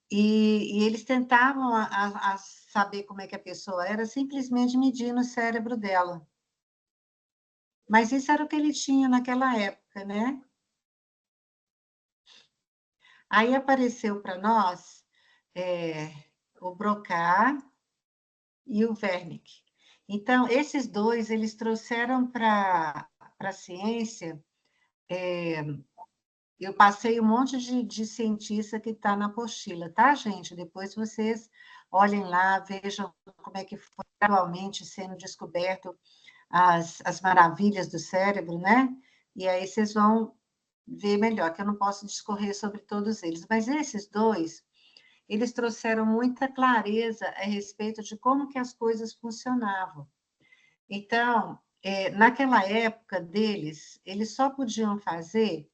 E eles tentavam a saber como é que a pessoa era, simplesmente medindo o cérebro dela. Mas isso era o que ele tinha naquela época, né? Aí apareceu para nós é, o Broca e o Wernicke. Então, esses dois, eles trouxeram para a ciência, eu passei um monte de cientista que está na apostila, tá, gente? Depois vocês olhem lá, vejam como é que foi gradualmente sendo descoberto as maravilhas do cérebro, né? E aí vocês vão ver melhor, que eu não posso discorrer sobre todos eles. Mas esses dois, eles trouxeram muita clareza a respeito de como que as coisas funcionavam. Então, naquela época deles, eles só podiam fazer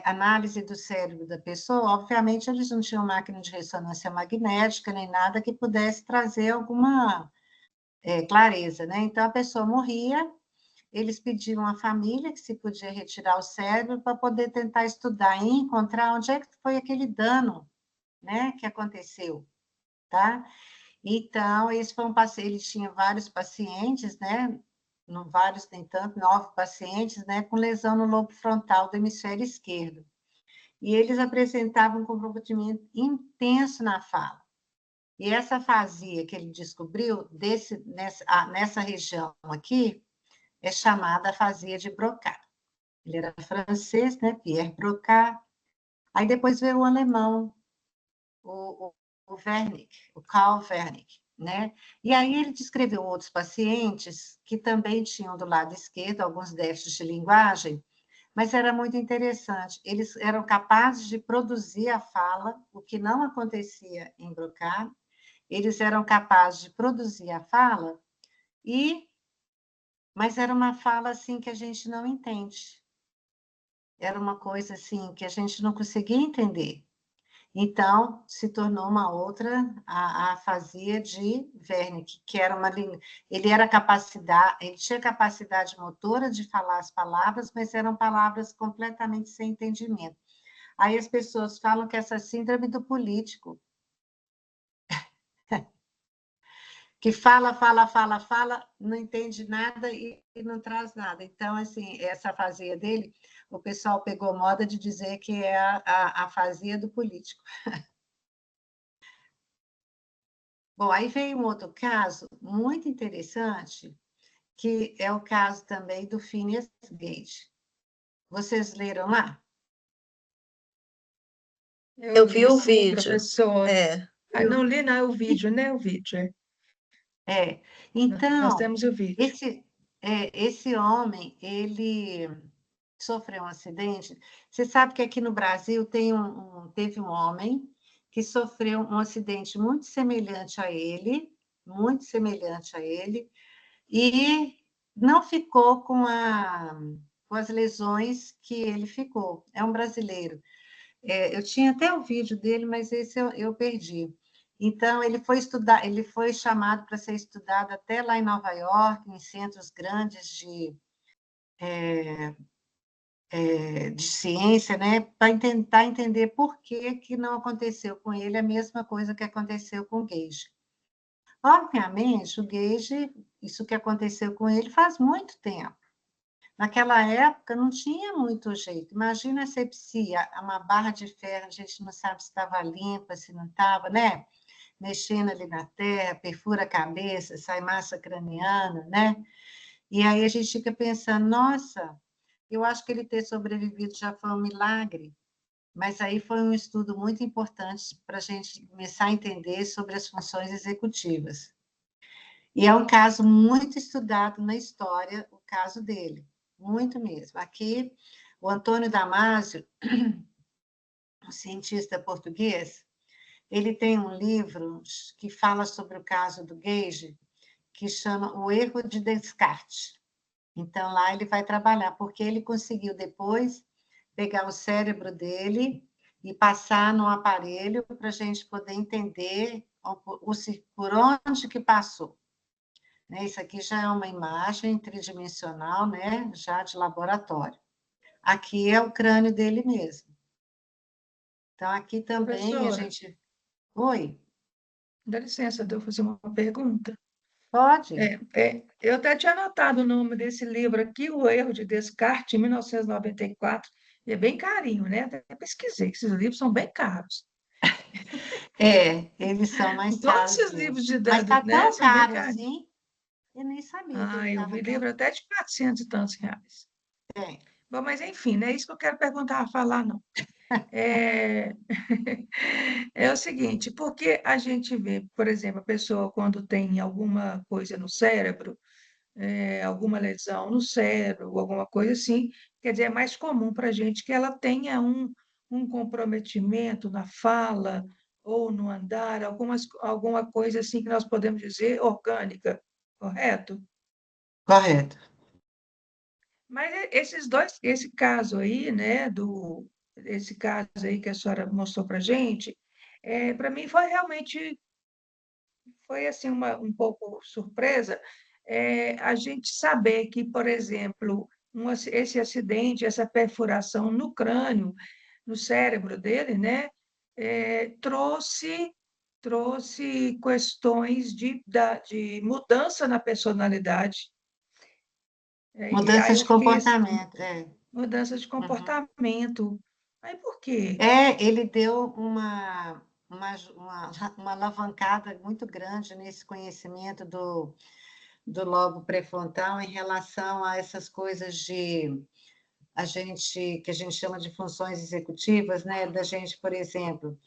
análise do cérebro da pessoa. Obviamente, eles não tinham máquina de ressonância magnética, nem nada que pudesse trazer alguma clareza, né? Então, a pessoa morria, eles pediam à família que se podia retirar o cérebro para poder tentar estudar e encontrar onde é que foi aquele dano, né, que aconteceu, tá? Então, esse foi um paciente, ele tinha vários pacientes, né, não vários, nem tanto, 9 pacientes, né, com lesão no lobo frontal do hemisfério esquerdo. E eles apresentavam um comprometimento intenso na fala. E essa afasia que ele descobriu nessa região aqui é chamada afasia de Broca. Ele era francês, né, Pierre Broca. Aí depois veio o alemão, o Wernicke, o Karl Wernicke, né? E aí ele descreveu outros pacientes que também tinham do lado esquerdo alguns déficits de linguagem, mas era muito interessante. Eles eram capazes de produzir a fala, o que não acontecia em Broca. Eles eram capazes de produzir a fala mas era uma fala assim que a gente não entende. Era uma coisa assim que a gente não conseguia entender. Então, se tornou uma outra, a afasia de Wernicke, que era uma língua. Ele tinha capacidade motora de falar as palavras, mas eram palavras completamente sem entendimento. Aí as pessoas falam que essa síndrome do político. que fala, fala, fala, fala, não entende nada e não traz nada. Então, assim, essa afasia dele, o pessoal pegou moda de dizer que é a afasia do político. Bom, aí veio um outro caso muito interessante, que é o caso também do Phineas Gage. Vocês leram lá? Eu Eu vi li, o sim, vídeo. professor. É, Ah, não li, não, é o vídeo, né? O vídeo. É. Nós Então, temos o vídeo. esse homem, ele sofreu um acidente. Você sabe que aqui no Brasil teve um homem que sofreu um acidente muito semelhante a ele, e não ficou com as lesões que ele ficou. É um brasileiro. Eu tinha até o vídeo dele, mas esse eu perdi. Então, ele foi chamado para ser estudado até lá em Nova York, em centros grandes de ciência, né, para tentar entender por que que não aconteceu com ele a mesma coisa que aconteceu com o Gage. Obviamente, o Gage, isso que aconteceu com ele faz muito tempo. Naquela época não tinha muito jeito. Imagina a asepsia, uma barra de ferro, a gente não sabe se estava limpa, se não estava, né? Mexendo ali na terra, perfura a cabeça, sai massa craniana, né? E aí a gente fica pensando, nossa, eu acho que ele ter sobrevivido já foi um milagre. Mas aí foi um estudo muito importante para a gente começar a entender sobre as funções executivas. E é um caso muito estudado na história, o caso dele, muito mesmo. Aqui, o Antônio Damasio, um cientista português, ele tem um livro que fala sobre o caso do Gage, que chama O Erro de Descartes. Então, lá ele vai trabalhar, porque ele conseguiu depois pegar o cérebro dele e passar num aparelho para a gente poder entender por onde que passou. Isso aqui já é uma imagem tridimensional, né? Já de laboratório. Aqui é o crânio dele mesmo. Então, aqui também a Professora, gente. Oi, dá licença de eu fazer uma pergunta. pode? Eu até tinha anotado o nome desse livro aqui, O Erro de Descartes, em 1994. E é bem carinho, né? Até pesquisei, que esses livros são bem caros. Eles são mais Todos caros esses mesmo. livros de Mas dados, está né, tão são bem caro caros. assim, eu nem sabia que ele Ah, eu estava vi tão. livro até de 400 e tantos reais. É, Bom, mas enfim, não é isso que eu quero perguntar, falar, não. É, é o seguinte, porque a gente vê, por exemplo, a pessoa quando tem alguma coisa no cérebro, alguma lesão no cérebro, alguma coisa assim, quer dizer, é mais comum para a gente que ela tenha um comprometimento na fala ou no andar, alguma coisa assim que nós podemos dizer orgânica, correto? correto. Mas esse caso aí, né, esse caso aí que a senhora mostrou para a gente, para mim foi realmente, foi assim, um pouco surpresa, a gente saber que, por exemplo, esse acidente, essa perfuração no crânio, no cérebro dele, né, trouxe questões de mudança na personalidade. E Mudança aí de eu fiquei assim, comportamento. mudança de Uhum. comportamento. Aí por quê? Ele deu uma alavancada muito grande nesse conhecimento do lobo pré-frontal em relação a essas coisas que a gente chama de funções executivas, né? Da gente, por exemplo,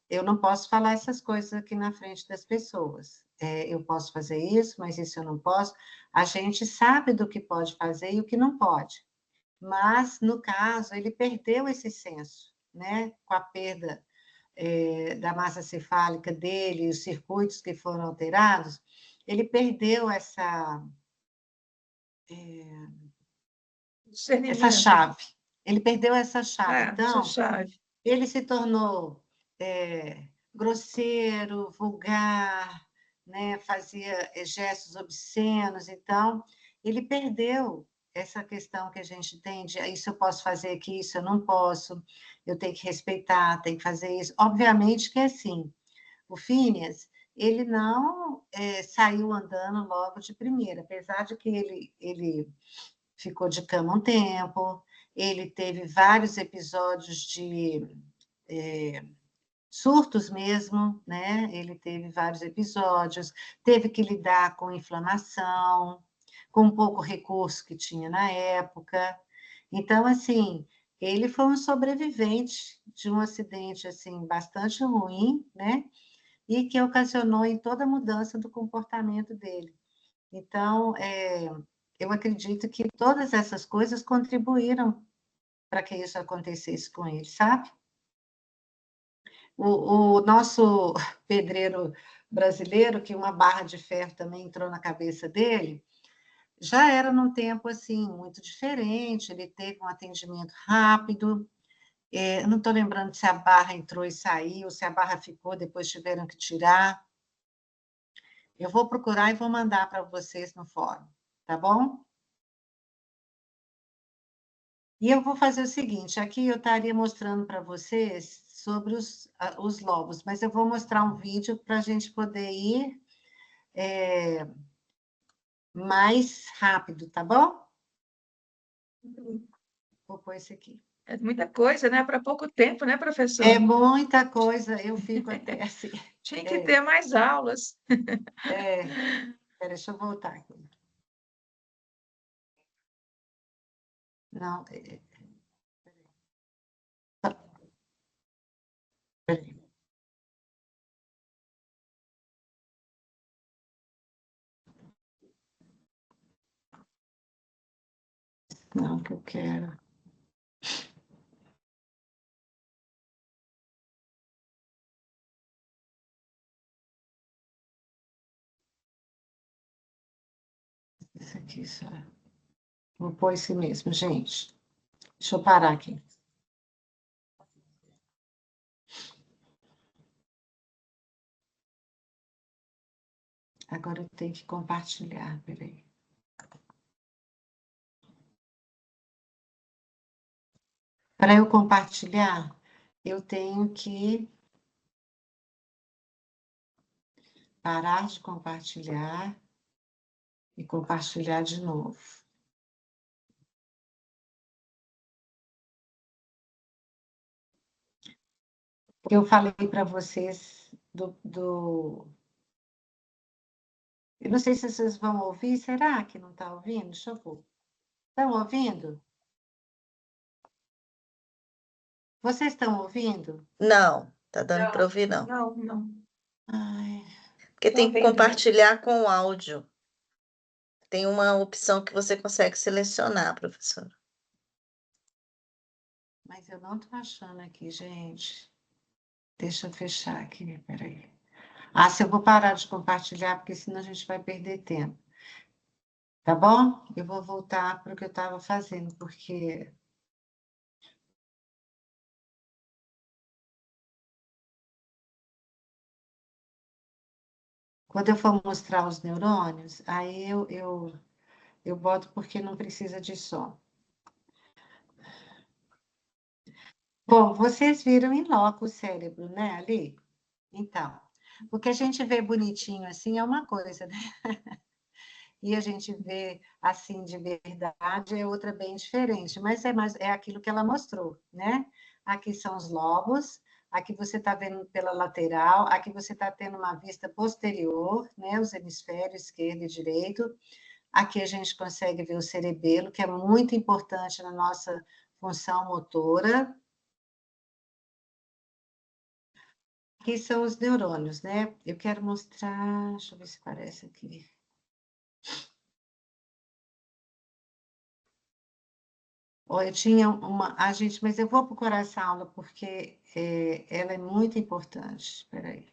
eu não posso falar essas coisas aqui na frente das pessoas. Eu posso fazer isso, mas isso eu não posso. A gente sabe do que pode fazer e o que não pode. Mas, no caso, ele perdeu esse senso, né? Com a perda da massa cefálica dele, os circuitos que foram alterados, ele perdeu essa Discernimento. chave. Ele perdeu essa chave. Essa Então, chave. ele se tornou grosseiro, vulgar, né? Fazia gestos obscenos. Então, ele perdeu essa questão que a gente tem de isso eu posso fazer aqui, isso eu não posso, eu tenho que respeitar, tenho que fazer isso. Obviamente que é assim. O Phineas, ele não saiu andando logo de primeira, apesar de que ele ficou de cama um tempo, ele teve vários episódios de surtos mesmo, né? Ele teve vários episódios, teve que lidar com inflamação, com pouco recurso que tinha na época. Então, assim, ele foi um sobrevivente de um acidente assim bastante ruim, né? E que ocasionou em toda a mudança do comportamento dele. Então, eu acredito que todas essas coisas contribuíram para que isso acontecesse com ele, sabe? O nosso pedreiro brasileiro, que uma barra de ferro também entrou na cabeça dele, já era num tempo assim muito diferente, ele teve um atendimento rápido. Eu não estou lembrando se a barra entrou e saiu, se a barra ficou, depois tiveram que tirar. Eu vou procurar e vou mandar para vocês no fórum, tá bom? E eu vou fazer o seguinte, aqui eu estaria mostrando para vocês sobre os lobos, mas eu vou mostrar um vídeo para a gente poder ir mais rápido, tá bom? Vou pôr esse aqui. É muita coisa, né? Para pouco tempo, né, É professora? muita coisa, eu fico até assim. Tinha que É, ter mais aulas. é. Deixa eu voltar aqui. Não, peraí. Não, que eu quero. Isso aqui só. Vou pôr esse mesmo, gente. Deixa eu parar aqui. Agora eu tenho que compartilhar, peraí. Para eu compartilhar, eu tenho que parar de compartilhar e compartilhar de novo. Eu falei para vocês Eu não sei se vocês vão ouvir, será que não está ouvindo? Deixa eu ver. Estão ouvindo? Vocês estão ouvindo? Não, tá dando para Não, ouvir, não. não, não. Ai, Porque Estou tem que vendo, não. compartilhar com o áudio. Tem uma opção que você consegue selecionar, professora. mas eu não estou achando aqui, gente. Deixa eu fechar aqui, peraí. Ah, se eu vou parar de compartilhar, porque senão a gente vai perder tempo. Tá bom? Eu vou voltar para o que eu estava fazendo, porque quando eu for mostrar os neurônios, aí eu boto porque não precisa de som. Bom, vocês viram em loco o cérebro, né, ali? Então, o que a gente vê bonitinho assim é uma coisa, né? E a gente vê assim de verdade é outra bem diferente, mas é aquilo que ela mostrou, né? Aqui são os lobos, aqui você está vendo pela lateral, aqui você está tendo uma vista posterior, né? Os hemisférios esquerdo e direito. Aqui a gente consegue ver o cerebelo, que é muito importante na nossa função motora. Aqui são os neurônios, né? Eu quero mostrar, deixa eu ver se parece aqui. Ó, eu tinha gente, mas eu vou procurar essa aula porque ela é muito importante. Espera aí.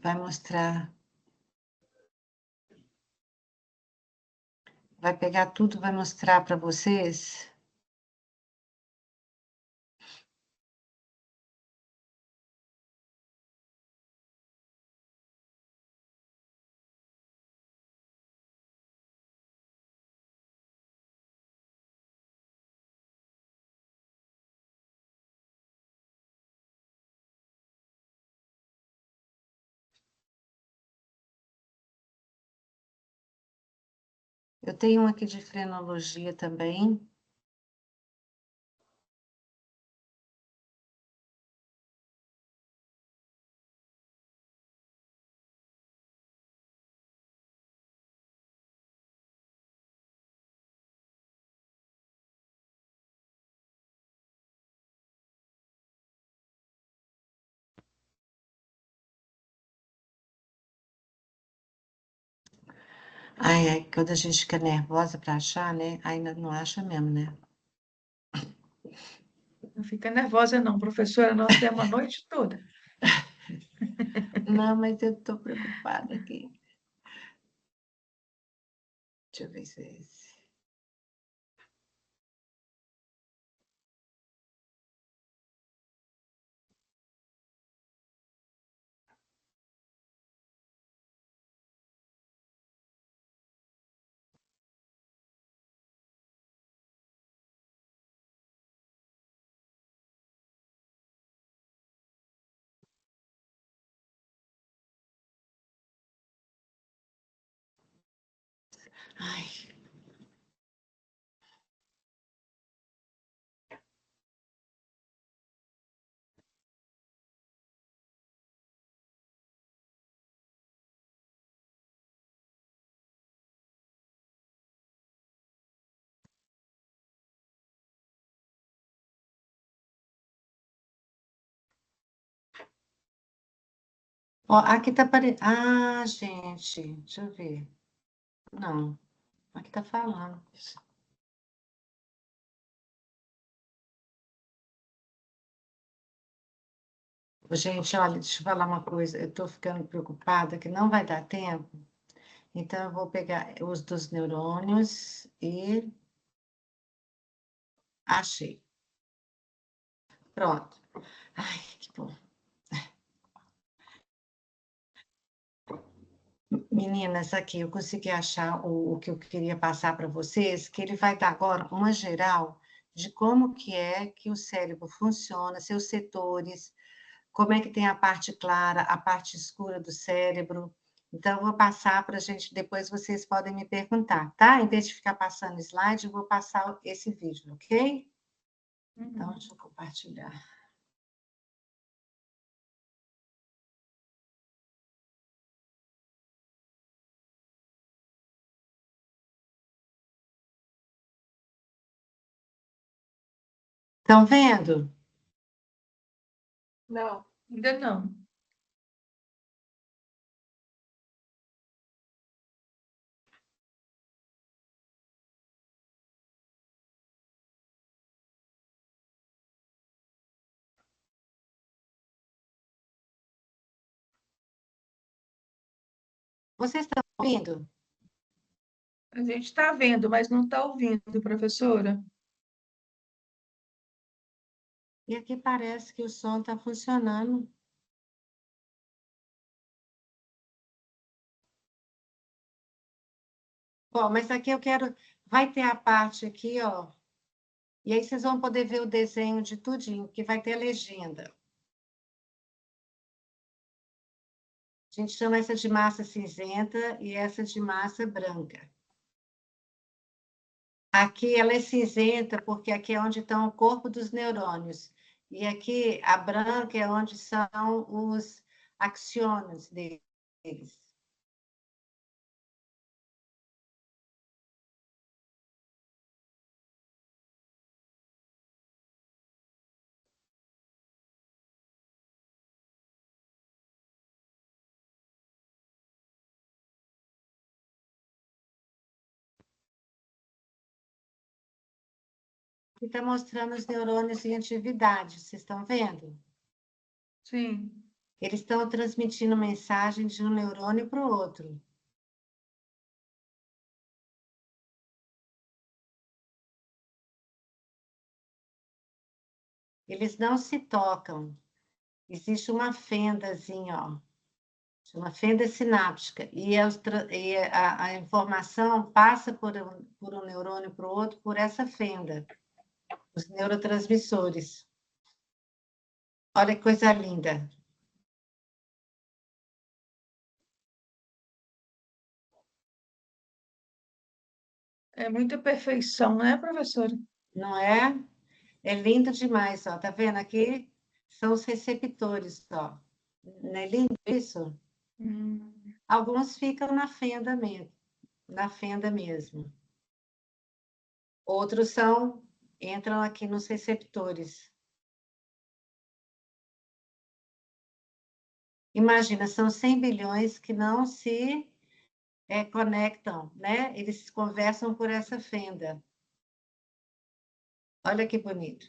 Vai mostrar, vai pegar tudo, vai mostrar para vocês. Eu tenho um aqui de frenologia também. Ai, ai, quando a gente fica nervosa para achar, né? Ainda não acha mesmo, né? Não fica nervosa, não, professora, nós temos a noite toda. Não, mas eu estou preocupada aqui. Deixa eu ver se é esse. Ai, ó, aqui tá aparecendo. Ah, gente, deixa eu ver. Não, aqui tá falando. Gente, olha, deixa eu falar uma coisa. Eu estou ficando preocupada que não vai dar tempo. Então, eu vou pegar os dos neurônios e achei. Pronto. Ai, que bom. Meninas, aqui eu consegui achar o que eu queria passar para vocês, que ele vai dar agora uma geral de como que é que o cérebro funciona, seus setores, como é que tem a parte clara, a parte escura do cérebro. Então, eu vou passar para a gente, depois vocês podem me perguntar, tá? Em vez de ficar passando slide, eu vou passar esse vídeo, ok? Então, deixa eu compartilhar. Estão vendo? Não, ainda não. Vocês estão ouvindo? A gente está vendo, mas não está ouvindo, professora. E aqui parece que o som está funcionando. Bom, mas aqui eu quero. Vai ter a parte aqui, ó. E aí vocês vão poder ver o desenho de tudinho, que vai ter a legenda. A gente chama essa de massa cinzenta e essa de massa branca. Aqui ela é cinzenta porque aqui é onde estão o corpo dos neurônios. E aqui a branca é onde são os axônios deles. Aqui está mostrando os neurônios em atividade, vocês estão vendo? Sim. Eles estão transmitindo mensagem de um neurônio para o outro. Eles não se tocam. Existe uma fendazinha, ó, chama fenda sináptica, e, a informação passa por um neurônio para o outro por essa fenda, os neurotransmissores. Olha que coisa linda. É muita perfeição, né, professora? não é? É lindo demais, ó. Tá vendo aqui? São os receptores, ó. Não é lindo isso? Hum, Alguns ficam na fenda mesmo. Outros entram aqui nos receptores. Imagina, são 100 bilhões que não se conectam, né? Eles conversam por essa fenda. Olha que bonito.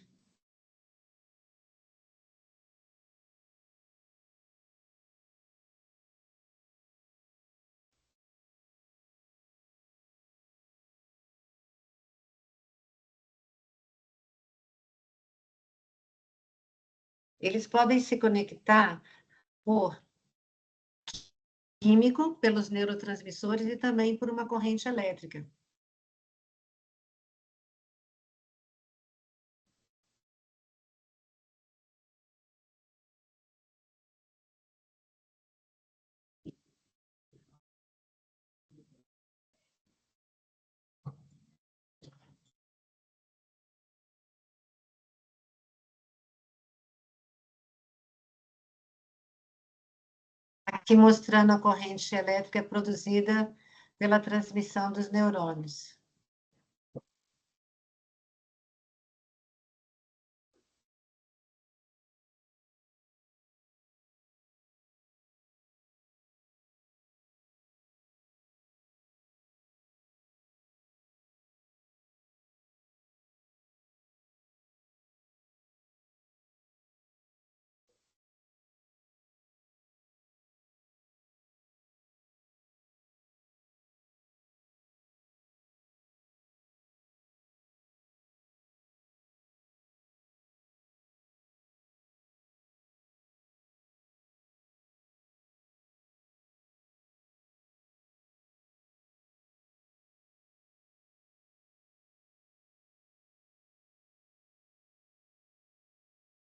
Eles podem se conectar por químico, pelos neurotransmissores e também por uma corrente elétrica. Aqui mostrando a corrente elétrica produzida pela transmissão dos neurônios.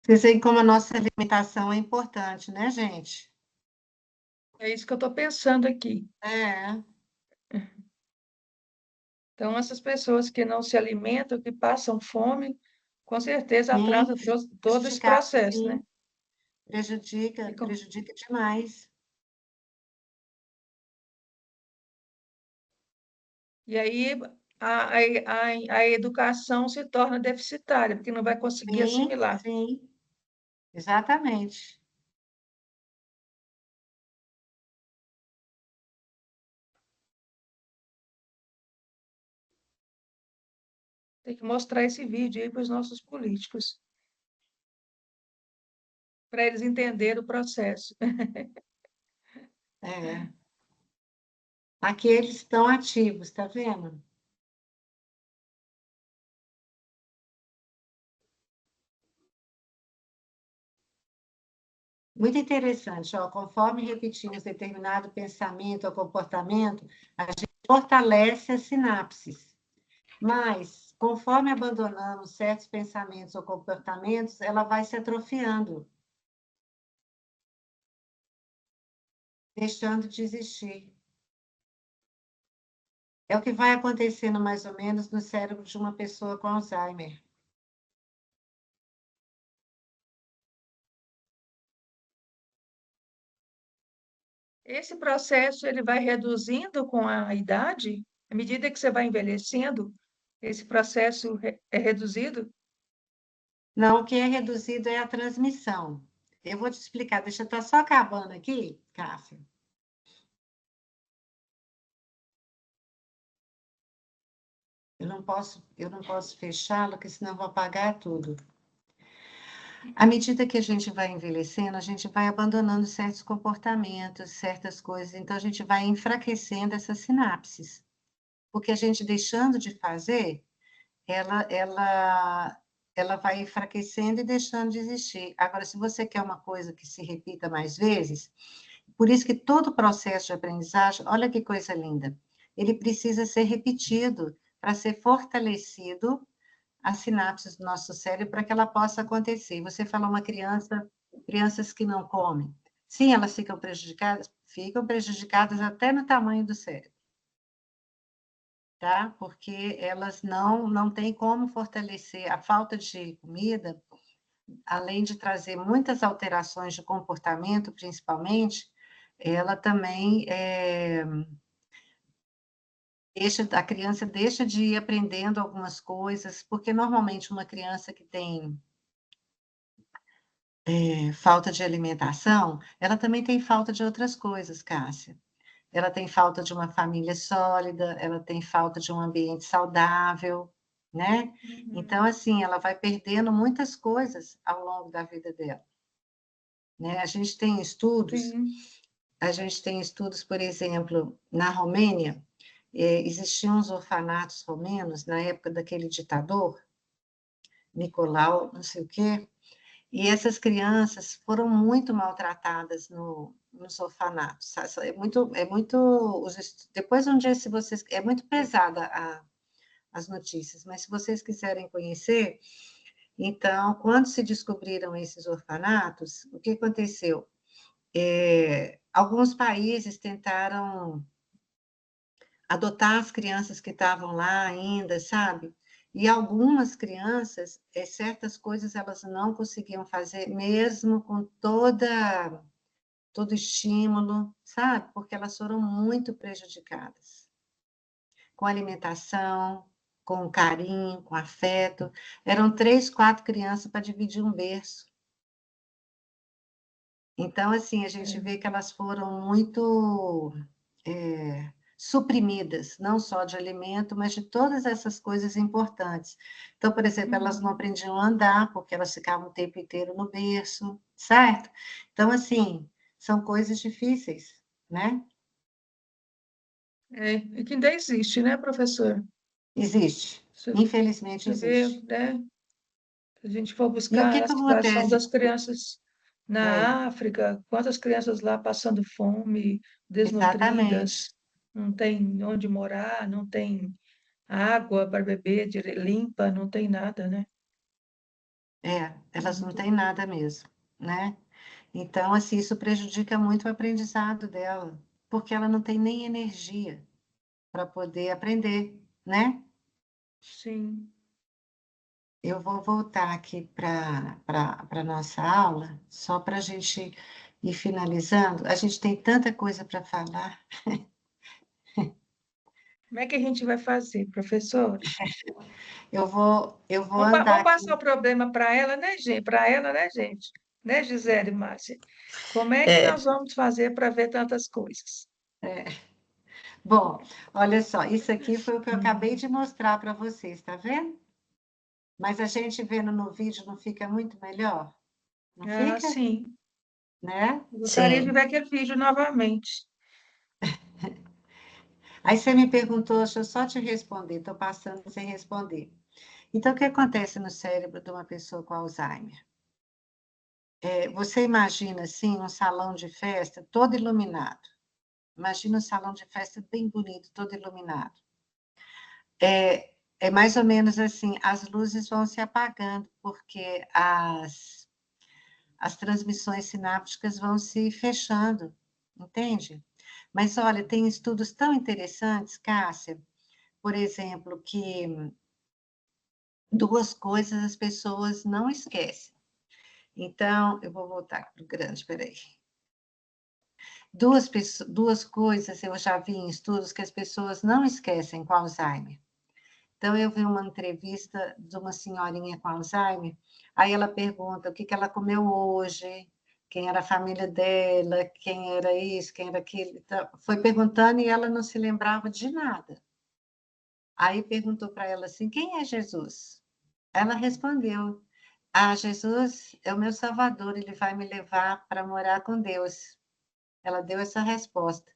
Vocês veem como a nossa alimentação é importante, né, gente? é isso que eu estou pensando aqui. É, Então, essas pessoas que não se alimentam, que passam fome, com certeza sim, atrasa todo esse prejudicar, processo, né? sim, prejudica, Ficam- prejudica demais. E aí a educação se torna deficitária, porque não vai conseguir Sim, assimilar. sim, exatamente. Tem que mostrar esse vídeo aí para os nossos políticos, para eles entenderem o processo. É. Aqui eles estão ativos, tá vendo? Muito interessante, ó, conforme repetimos determinado pensamento ou comportamento, a gente fortalece as sinapses. Mas, conforme abandonamos certos pensamentos ou comportamentos, ela vai se atrofiando, deixando de existir. É o que vai acontecendo mais ou menos no cérebro de uma pessoa com Alzheimer. Esse processo ele vai reduzindo com a idade, à medida que você vai envelhecendo, esse processo é reduzido. Não, o que é reduzido é a transmissão. Eu vou te explicar, deixa eu estar só acabando aqui, Cássio. Eu não posso fechá-lo, porque senão eu vou apagar tudo. À medida que a gente vai envelhecendo, a gente vai abandonando certos comportamentos, certas coisas, então a gente vai enfraquecendo essas sinapses. Porque a gente deixando de fazer, ela vai enfraquecendo e deixando de existir. Agora, se você quer uma coisa que se repita mais vezes, por isso que todo o processo de aprendizagem, olha que coisa linda, ele precisa ser repetido para ser fortalecido as sinapses do nosso cérebro para que ela possa acontecer. Você falou uma criança, crianças que não comem. Sim, elas ficam prejudicadas até no tamanho do cérebro. tá? Porque elas não têm como fortalecer a falta de comida, além de trazer muitas alterações de comportamento, principalmente, ela também a criança deixa de ir aprendendo algumas coisas, porque normalmente uma criança que tem falta de alimentação, ela também tem falta de outras coisas, Cássia. Ela tem falta de uma família sólida, ela tem falta de um ambiente saudável, né? Então, Uhum. assim, ela vai perdendo muitas coisas ao longo da vida dela, né? Sim. A gente tem estudos, por exemplo, na Romênia, existiam os orfanatos romenos na época daquele ditador, Nicolau, não sei o quê, e essas crianças foram muito maltratadas nos orfanatos. Depois um dia, se vocês, é muito pesada as notícias, mas se vocês quiserem conhecer, então, quando se descobriram esses orfanatos, o que aconteceu? Alguns países tentaram adotar as crianças que estavam lá ainda, sabe? E algumas crianças, certas coisas elas não conseguiam fazer, mesmo com todo estímulo, sabe? Porque elas foram muito prejudicadas. Com alimentação, com carinho, com afeto. Eram 3, 4 crianças para dividir um berço. Então, assim, a gente vê que elas foram muito suprimidas, não só de alimento, mas de todas essas coisas importantes. Então, por exemplo, elas não Uhum. aprendiam a andar, porque elas ficavam o tempo inteiro no berço, certo? Então, assim, são coisas difíceis, né? E que ainda existe, né, professor? Existe, Você, infelizmente você vê, existe. né? Se a gente for E o que buscar a que situação acontece? das crianças É, na África, quantas crianças lá passando fome, exatamente. desnutridas, não tem onde morar, não tem água para beber limpa, não tem nada, né? Elas não Muito têm nada mesmo, né? Então, assim, isso prejudica muito o aprendizado dela, porque ela não tem nem energia para poder aprender, né? sim. Eu vou voltar aqui para a nossa aula, só para a gente ir finalizando. A gente tem tanta coisa para falar. Como é que a gente vai fazer, professora? Eu vou andar Vamos passar o aqui. problema para ela, né, gente? Para ela, né, gente? Né, Gisele e Márcia? Como é que É, nós vamos fazer para ver tantas coisas? Bom, olha só, isso aqui foi o que eu acabei Hum. de mostrar para vocês, tá vendo? Mas a gente vendo no vídeo não fica muito melhor? Não Ah, fica? sim. Né? Eu gostaria de sim. ver aquele vídeo novamente. Aí você me perguntou, deixa eu só te responder, estou passando sem responder. Então, o que acontece no cérebro de uma pessoa com Alzheimer? Você imagina, assim, um salão de festa todo iluminado. Imagina um salão de festa bem bonito, todo iluminado. É mais ou menos assim, as luzes vão se apagando, porque as transmissões sinápticas vão se fechando, entende? Mas olha, tem estudos tão interessantes, Cássia, por exemplo, que duas coisas as pessoas não esquecem. Então, eu vou voltar para o grande, peraí. Duas coisas eu já vi em estudos que as pessoas não esquecem com Alzheimer. Então, eu vi uma entrevista de uma senhorinha com Alzheimer, aí ela pergunta o que ela comeu hoje, quem era a família dela, quem era isso, quem era aquilo. Então, foi perguntando e ela não se lembrava de nada. Aí perguntou para ela assim: quem é Jesus? Ela respondeu: ah, Jesus é o meu Salvador, ele vai me levar para morar com Deus. Ela deu essa resposta.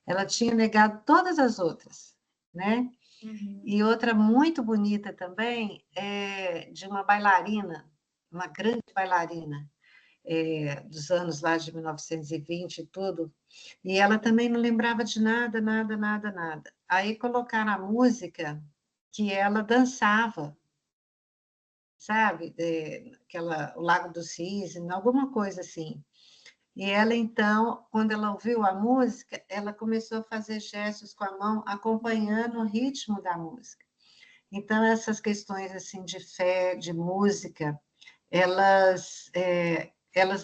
Ela tinha negado todas as outras, né? Uhum. E outra muito bonita também é de uma bailarina, uma grande bailarina, dos anos lá de 1920 e tudo, e ela também não lembrava de nada, nada, nada, nada. Aí colocaram a música que ela dançava, sabe? O Lago do Cisne, alguma coisa assim. E ela, então, quando ela ouviu a música, ela começou a fazer gestos com a mão, acompanhando o ritmo da música. Então, essas questões assim de fé, de música, elas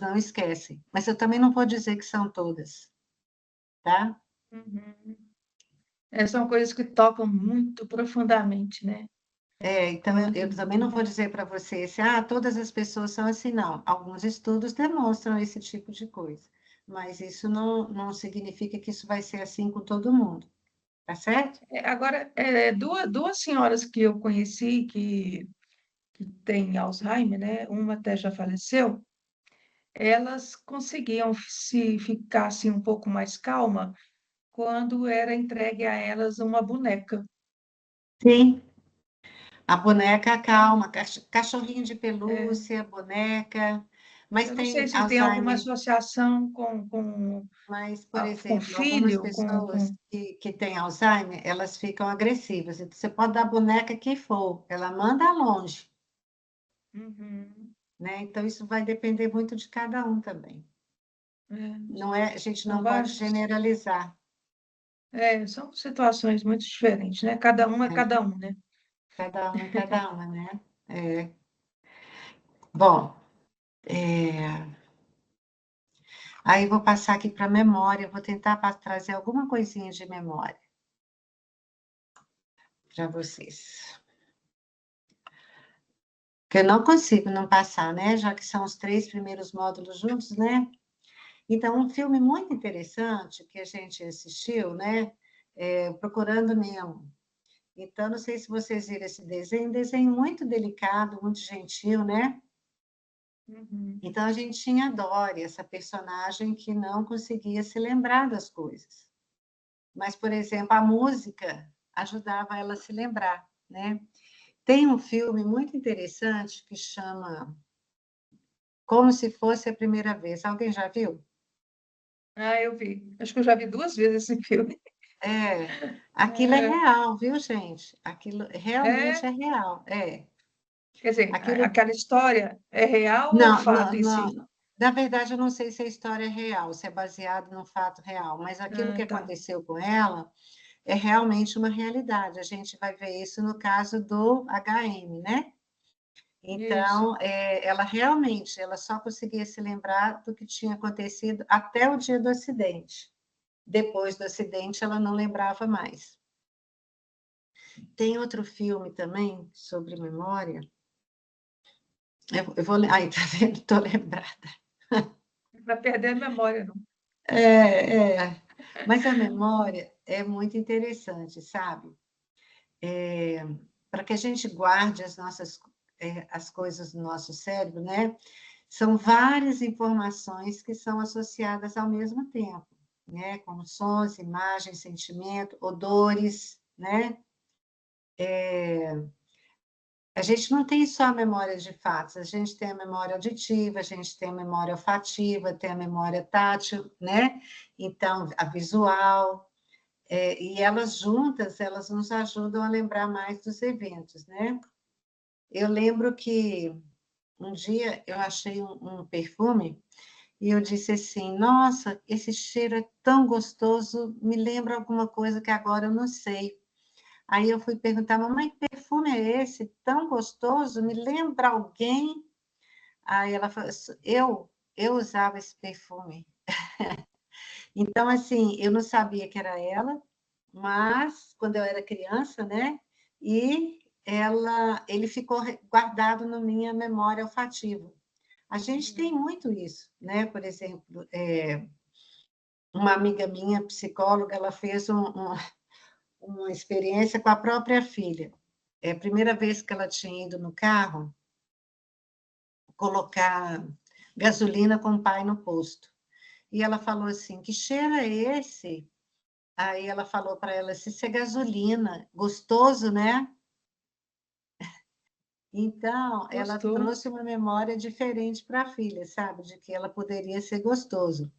não esquecem. Mas eu também não vou dizer que são todas, tá? Uhum. São coisas que tocam muito profundamente, né? Então, eu Muito. também não vou dizer para você assim, todas as pessoas são assim, não. Alguns estudos demonstram esse tipo de coisa, mas isso não significa que isso vai ser assim com todo mundo, tá certo? Agora, duas senhoras que eu conheci que têm Alzheimer, né? Uma até já faleceu, elas conseguiam se ficar assim, um pouco mais calma quando era entregue a elas uma boneca. Sim. A boneca calma, cachorrinho de É, pelúcia, boneca, mas eu não sei tem se tem alguma Alzheimer. associação Mas, por com exemplo, algumas filho, pessoas que têm Alzheimer, elas ficam agressivas. Então, você pode dar a boneca que for, ela manda longe, Uhum. né? Então, isso vai depender muito de cada um também. É, Não é, a gente são não pode vários, generalizar. são situações muito diferentes, né? Cada um é Né? cada um, né? Cada um é cada uma, né? É. Bom, é, aí vou passar aqui para a memória, vou tentar trazer alguma coisinha de memória para vocês. Que eu não consigo não passar, né? Já que são os 3 primeiros módulos juntos, né? Então, um filme muito interessante que a gente assistiu, né? Procurando Nemo. Então, não sei se vocês viram esse desenho, um desenho muito delicado, muito gentil, né? Uhum. Então, a gente tinha a Dory, essa personagem que não conseguia se lembrar das coisas. Mas, por exemplo, a música ajudava ela a se lembrar, né? Tem um filme muito interessante que chama Como se fosse a primeira vez. Alguém já viu? Ah, eu vi. Acho que eu já vi duas vezes esse filme. É, aquilo é É, real, viu, gente? Aquilo realmente é, é real. É, quer dizer, aquilo. aquela história é real ou o Não, fato não, em si? não. Na verdade, eu não sei se a história é real, se é baseado no fato real, mas aquilo Ah, que tá. aconteceu com ela é realmente uma realidade. A gente vai ver isso no caso do HM, né? Isso. Então, ela só conseguia se lembrar do que tinha acontecido até o dia do acidente. Depois do acidente, ela não lembrava mais. Tem outro filme também sobre memória. Eu vou. Ai, tá vendo? Estou lembrada. Para perder a memória, não. Mas a memória é muito interessante, sabe? Para que a gente guarde as coisas do nosso cérebro, né? São várias informações que são associadas ao mesmo tempo, né? Como sons, imagens, sentimento, odores, né? A gente não tem só a memória de fatos, a gente tem a memória auditiva, a gente tem a memória olfativa, tem a memória tátil, né? Então, a visual, e elas juntas, elas nos ajudam a lembrar mais dos eventos, né? Eu lembro que um dia eu achei um perfume e eu disse assim: Nossa, esse cheiro é tão gostoso, me lembra alguma coisa que agora eu não sei. Aí eu fui perguntar: Mamãe, que perfume é esse tão gostoso? Me lembra alguém? Aí ela falou: eu usava esse perfume. Então, assim, eu não sabia que era ela, mas quando eu era criança, né? E ele ficou guardado na minha memória olfativa. A gente tem Uhum. muito isso, né? Por exemplo, uma amiga minha, psicóloga, ela fez uma experiência com a própria filha. É a primeira vez que ela tinha ido no carro colocar gasolina com o pai no posto. E ela falou assim: Que cheiro é esse? Aí ela falou para ela: Isso é gasolina, gostoso, né? Então, ela Gostou. trouxe uma memória diferente para a filha, sabe? De que ela poderia ser gostoso.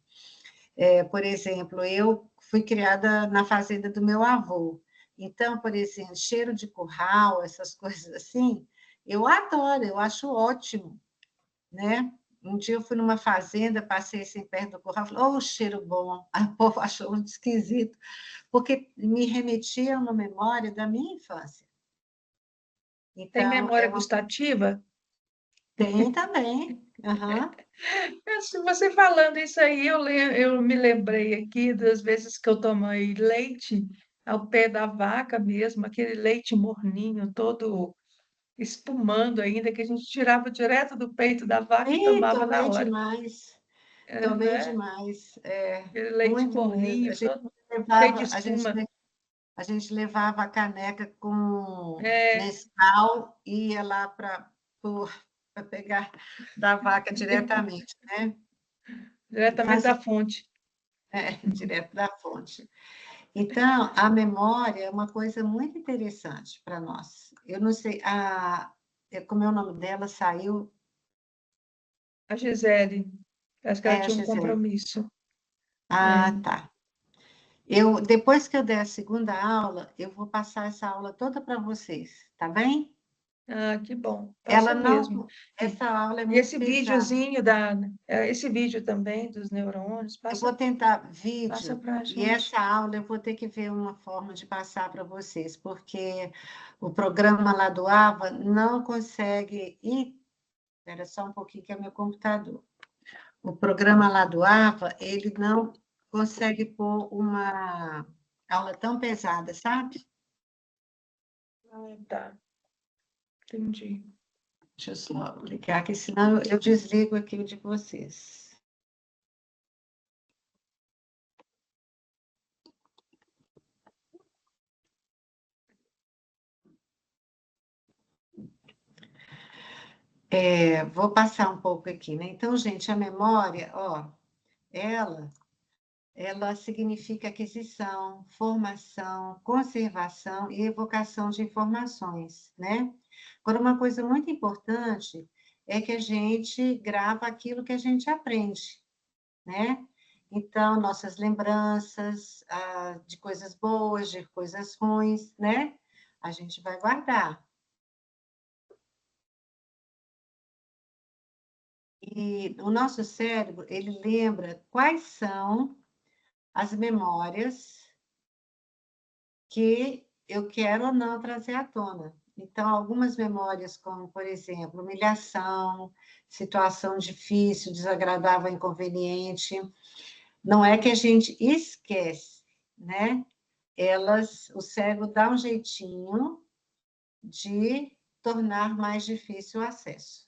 Por exemplo, eu fui criada na fazenda do meu avô. Então, por exemplo, cheiro de curral, essas coisas assim, eu adoro, eu acho ótimo, né? Um dia eu fui numa fazenda, passei assim perto do curral, falei, oh, cheiro bom. Aí o povo achou muito esquisito, porque me remetia a uma memória da minha infância. Tem Então, memória gustativa? tem também. Aham. Se você falando isso aí, eu me lembrei aqui das vezes que eu tomei leite ao pé da vaca mesmo, aquele leite morninho, todo espumando ainda, que a gente tirava direto do peito da vaca e Ih, tomava na tomei hora. demais. Tomei Aham, demais. aquele leite Muito mesmo. morninho, todo cheio de Levava, espuma. a gente levava a caneca com É, Nescau e ia lá para pegar da vaca diretamente, né? Então, diretamente assim, da fonte. direto da fonte. Então, a memória é uma coisa muito interessante para nós. Eu não sei, como é o nome dela, saiu, A Gisele, parece que ela a tinha um Gisele. compromisso. É. Ah, tá. Depois que eu der a segunda aula, eu vou passar essa aula toda para vocês, tá bem? Ah, que bom. Ela Passa mesmo. não, E essa aula é e muito esse pesada. videozinho esse vídeo também dos neurônios, Eu vou passa, tentar passa vídeo, para a e gente. essa aula eu vou ter que ver uma forma de passar para vocês, porque o programa lá do AVA não consegue. Espera só um pouquinho que é meu computador. O programa lá do AVA, ele não consegue pôr uma aula tão pesada, sabe? Ah, tá, entendi. Deixa eu só ligar aqui, senão eu desligo aqui o de vocês. Vou passar um pouco aqui, né? Então, gente, a memória, ó, ela, ela significa aquisição, formação, conservação e evocação de informações, né? Agora, uma coisa muito importante é que a gente grava aquilo que a gente aprende, né? Então, nossas lembranças, de coisas boas, de coisas ruins, né? A gente vai guardar. E o nosso cérebro, ele lembra quais são as memórias que eu quero ou não trazer à tona. Então, algumas memórias, como, por exemplo, humilhação, situação difícil, desagradável, inconveniente, não é que a gente esquece, né? O cérebro dá um jeitinho de tornar mais difícil o acesso.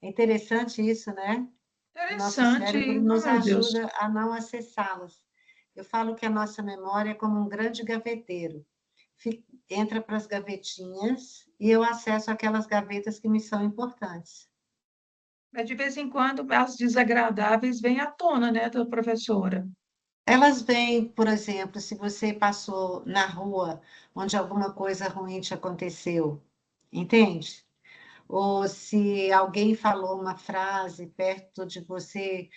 É interessante isso, né? O nosso cérebro Interessante. Oh, nos meu Deus. ajuda a não acessá-las. Eu falo que a nossa memória é como um grande gaveteiro. Entra para as gavetinhas e eu acesso aquelas gavetas que me são importantes. Mas de vez em quando as desagradáveis vêm à tona, né, da professora. Elas vêm, por exemplo, se você passou na rua onde alguma coisa ruim te aconteceu, entende? Ou se alguém falou uma frase perto de você,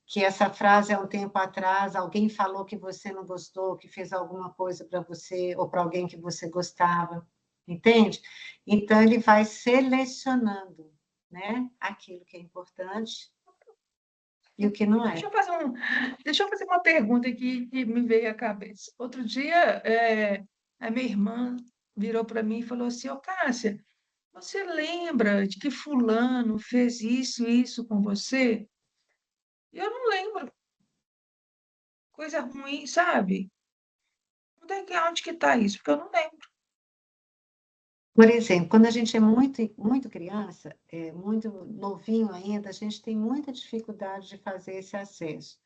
que essa frase há um tempo atrás, alguém falou que você não gostou, que fez alguma coisa para você ou para alguém que você gostava, entende? Então, ele vai selecionando, né, aquilo que é importante e o que não Deixa é. eu fazer deixa eu fazer uma pergunta aqui que me veio à cabeça. Outro dia, a minha irmã virou para mim e falou assim: Ô, Cássia, você lembra de que fulano fez isso e isso com você? E eu não lembro. Coisa ruim, sabe? Onde que está isso? Porque eu não lembro. Por exemplo, quando a gente é muito, muito criança, muito novinho ainda, a gente tem muita dificuldade de fazer esse acesso.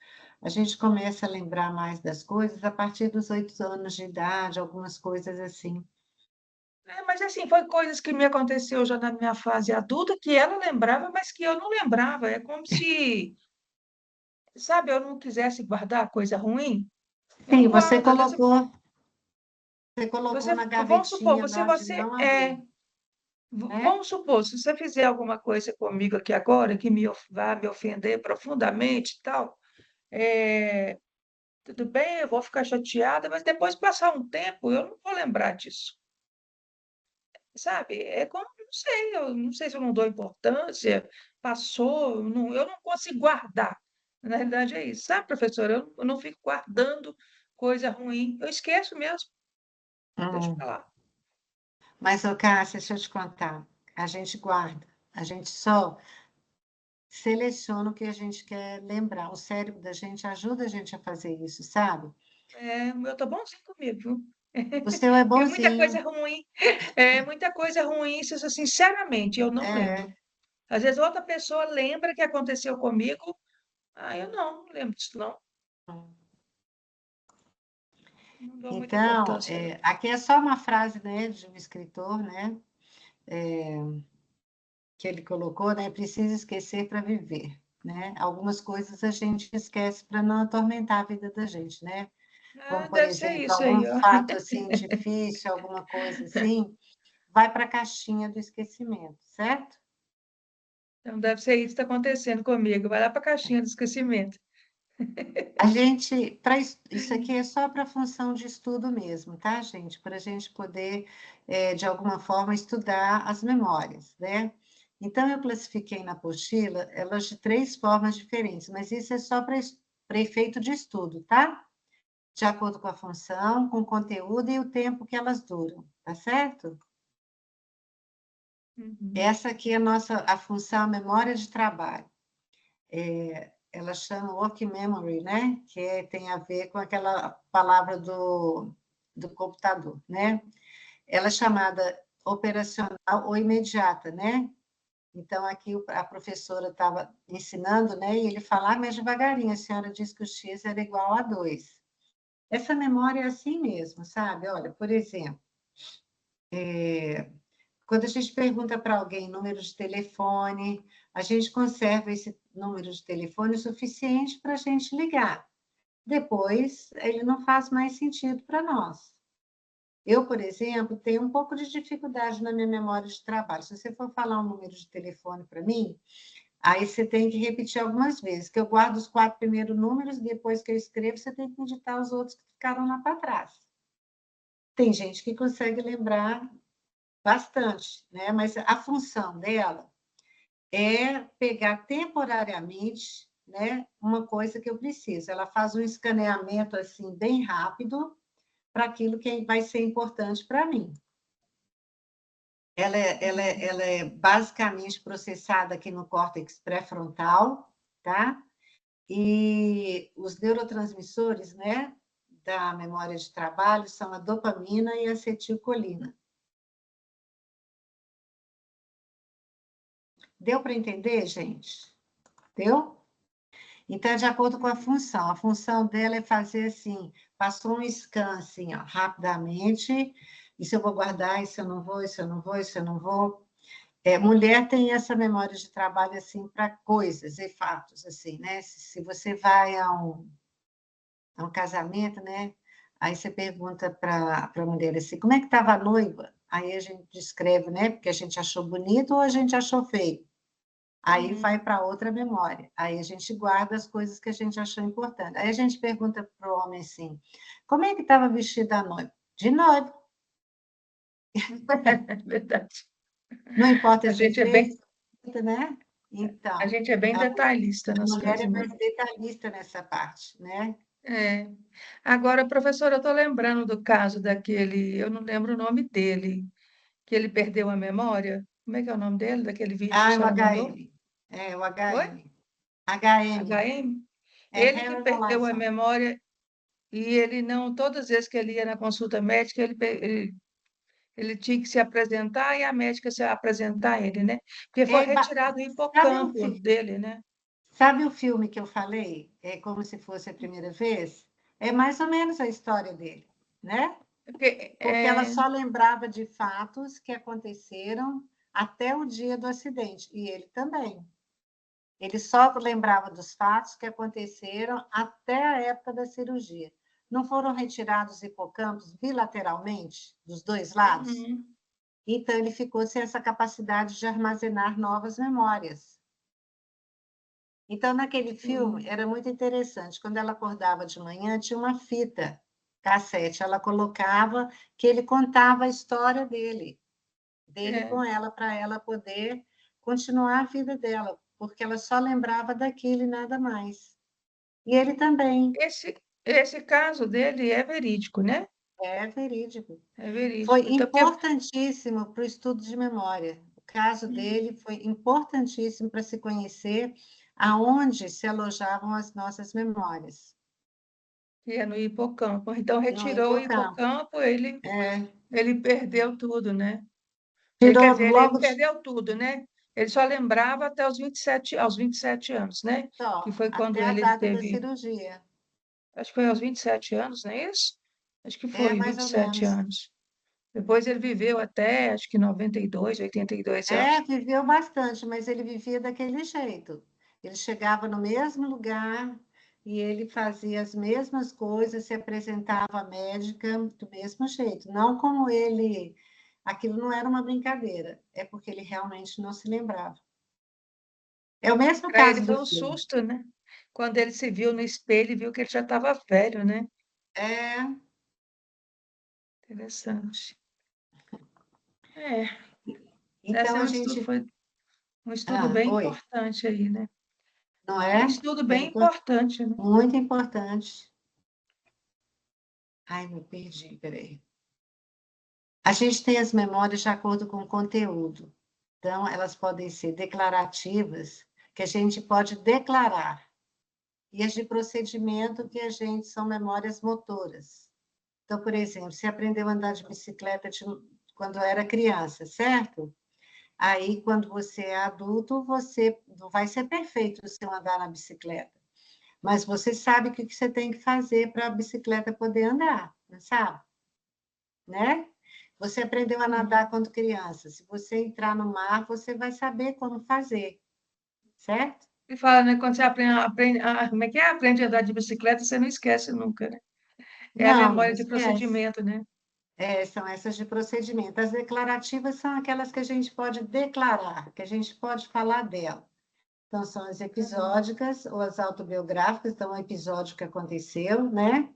A gente começa a lembrar mais das coisas a partir dos 8 anos de idade, algumas coisas assim. Mas assim, foi coisas que me aconteceu já na minha fase adulta que ela lembrava, mas que eu não lembrava. É como se, sabe, eu não quisesse guardar coisa ruim. Eu Sim, não guardo. Às vezes você colocou você, na vamos supor, gavetinha lá de não abrir, né? vamos supor, se você fizer alguma coisa comigo aqui agora que vá me ofender profundamente e tal, é, tudo bem, eu vou ficar chateada, mas depois passar um tempo, eu não vou lembrar disso. Sabe? É como, não sei, eu não sei se eu não dou importância, passou, eu não consigo guardar. Na realidade é isso, sabe, professora? Eu não fico guardando coisa ruim, eu esqueço mesmo, deixa Hum. pra lá. Mas, ô, Cássia, deixa eu te contar. A gente guarda, a gente só seleciona o que a gente quer lembrar. O cérebro da gente ajuda a gente a fazer isso, sabe? O meu tá bonzinho comigo, viu? O seu é Porque muita coisa bonzinho. ruim, muita coisa ruim, isso, sinceramente, eu não lembro. É. Às vezes outra pessoa lembra que aconteceu comigo, eu não lembro disso, não. Não dou muita Então, importância, não. aqui é só uma frase, né, de um escritor, né, que ele colocou, né, precisa esquecer para viver, né? Algumas coisas a gente esquece para não atormentar a vida da gente, né? Como, por Deve ser exemplo, isso algum aí, ó. fato assim difícil, alguma coisa assim, vai para a caixinha do esquecimento, certo? Então deve ser isso que está acontecendo comigo. Vai lá para a caixinha do esquecimento. A gente, para isso aqui é só para função de estudo mesmo, tá, gente? Para a gente poder, de alguma forma, estudar as memórias, né? Então, eu classifiquei na apostila elas de 3 formas diferentes, mas isso é só para efeito de estudo, tá? De acordo com a função, com o conteúdo e o tempo que elas duram, tá certo? Uhum. Essa aqui é a função memória de trabalho. Ela chama work memory, né? Tem a ver com aquela palavra do computador, né? Ela é chamada operacional ou imediata, né? Então, aqui a professora estava ensinando, né? E ele fala, mas devagarinho, a senhora disse que o X era igual a 2. Essa memória é assim mesmo, sabe? Olha, por exemplo, quando a gente pergunta para alguém número de telefone, a gente conserva esse número de telefone o suficiente para a gente ligar. Depois, ele não faz mais sentido para nós. Eu, por exemplo, tenho um pouco de dificuldade na minha memória de trabalho. Se você for falar um número de telefone para mim, aí você tem que repetir algumas vezes, que eu guardo os 4 primeiros números, depois que eu escrevo, você tem que digitar os outros que ficaram lá para trás. Tem gente que consegue lembrar bastante, né? Mas a função dela é pegar temporariamente, né, uma coisa que eu preciso. Ela faz um escaneamento assim bem rápido para aquilo que vai ser importante para mim. Ela é basicamente processada aqui no córtex pré-frontal, tá? E os neurotransmissores, né, da memória de trabalho são a dopamina e a acetilcolina. Deu para entender, gente? Deu? Então, é de acordo com a função. A função dela é fazer assim, passou um scan assim, ó, rapidamente, isso eu vou guardar, isso eu não vou, isso eu não vou, isso eu não vou. Mulher tem essa memória de trabalho assim para coisas e fatos, assim, né? Se você vai a um casamento, né? Aí você pergunta para a mulher assim, como é que estava a noiva? Aí a gente descreve, né? Porque a gente achou bonito ou a gente achou feio. Aí vai para outra memória. Aí a gente guarda as coisas que a gente achou importante. Aí a gente pergunta para o homem assim: como é que estava vestida a noiva? De noiva. É verdade. Não importa A as gente é bem, diferenças, né? a Então, gente é bem a, detalhista a nas mulher coisas é mais mesmo. detalhista nessa parte, né? É. Agora, professora, eu estou lembrando do caso daquele, eu não lembro o nome dele, que ele perdeu a memória. Como é que é o nome dele, daquele vídeo que a Ah, o senhora mandou? HM. É, o Oi? HM. HM. HM? É Ele que Harry perdeu a Lassson. memória e ele não, todas as vezes que ele ia na consulta médica, ele tinha que se apresentar e a médica se apresentar a ele, né? Porque foi É, retirado o sabe, hipocampo dele, né? sabe o filme que eu falei? É como se fosse a primeira vez? É mais ou menos a história dele, né? Porque, Porque ela só lembrava de fatos que aconteceram até o dia do acidente, e ele também. Ele só lembrava dos fatos que aconteceram até a época da cirurgia. Não foram retirados hipocampos bilateralmente, dos dois lados? uhum, Então, ele ficou sem essa capacidade de armazenar novas memórias. Então, naquele filme, sim, era muito interessante. Quando ela acordava de manhã, tinha uma fita cassete. Ela colocava que ele contava a história dele com é, ela, para ela poder continuar a vida dela. porque ela só lembrava daquilo e nada mais. E ele também, Esse caso dele é verídico, né? é verídico. É Foi verídico. Então, porque importantíssimo para o estudo de memória. O caso dele foi importantíssimo para se conhecer aonde se alojavam as nossas memórias. é no hipocampo. Então, No retirou o hipocampo. hipocampo, ele É, ele perdeu tudo, né? Quer tirou dizer, ele logo perdeu tudo, né? Ele só lembrava até os 27, aos 27 anos, né? Que só, foi quando até a ele data da teve, cirurgia. acho que foi aos 27 anos, não é isso? Acho que É, foi mais ou 27 menos. anos. Depois ele viveu até, acho que 92, 82 É, anos. viveu bastante, mas ele vivia daquele jeito. Ele chegava no mesmo lugar e ele fazia as mesmas coisas, se apresentava à médica do mesmo jeito. Não como ele. Aquilo não era uma brincadeira, é porque ele realmente não se lembrava. É o mesmo Para ele caso do foi um filme. susto, né? Quando ele se viu no espelho e viu que ele já estava velho, né? É, Interessante. É, esse então é a um estudo, gente. foi um estudo bem Oi, importante aí, né? não Um é? estudo Bem, bem importante, né? muito importante. Ai, me perdi, peraí. A gente tem as memórias de acordo com o conteúdo. Então, elas podem ser declarativas, que a gente pode declarar, e as de procedimento, que a gente são memórias motoras. Então, por exemplo, você aprendeu a andar de bicicleta quando era criança, certo? Aí, quando você é adulto, você não vai ser perfeito o seu andar na bicicleta, mas você sabe o que você tem que fazer para a bicicleta poder andar, não sabe? Né? Você aprendeu a nadar quando criança. Se você entrar no mar, você vai saber como fazer, certo? E fala, né? Quando você como é que é? Aprende a andar de bicicleta, você não esquece nunca, né? É a Não, não memória de esquece. procedimento, né? É, são essas de procedimento. As declarativas são aquelas que a gente pode declarar, que a gente pode falar dela. Então, são as episódicas ou as autobiográficas, então, um episódio que aconteceu, né?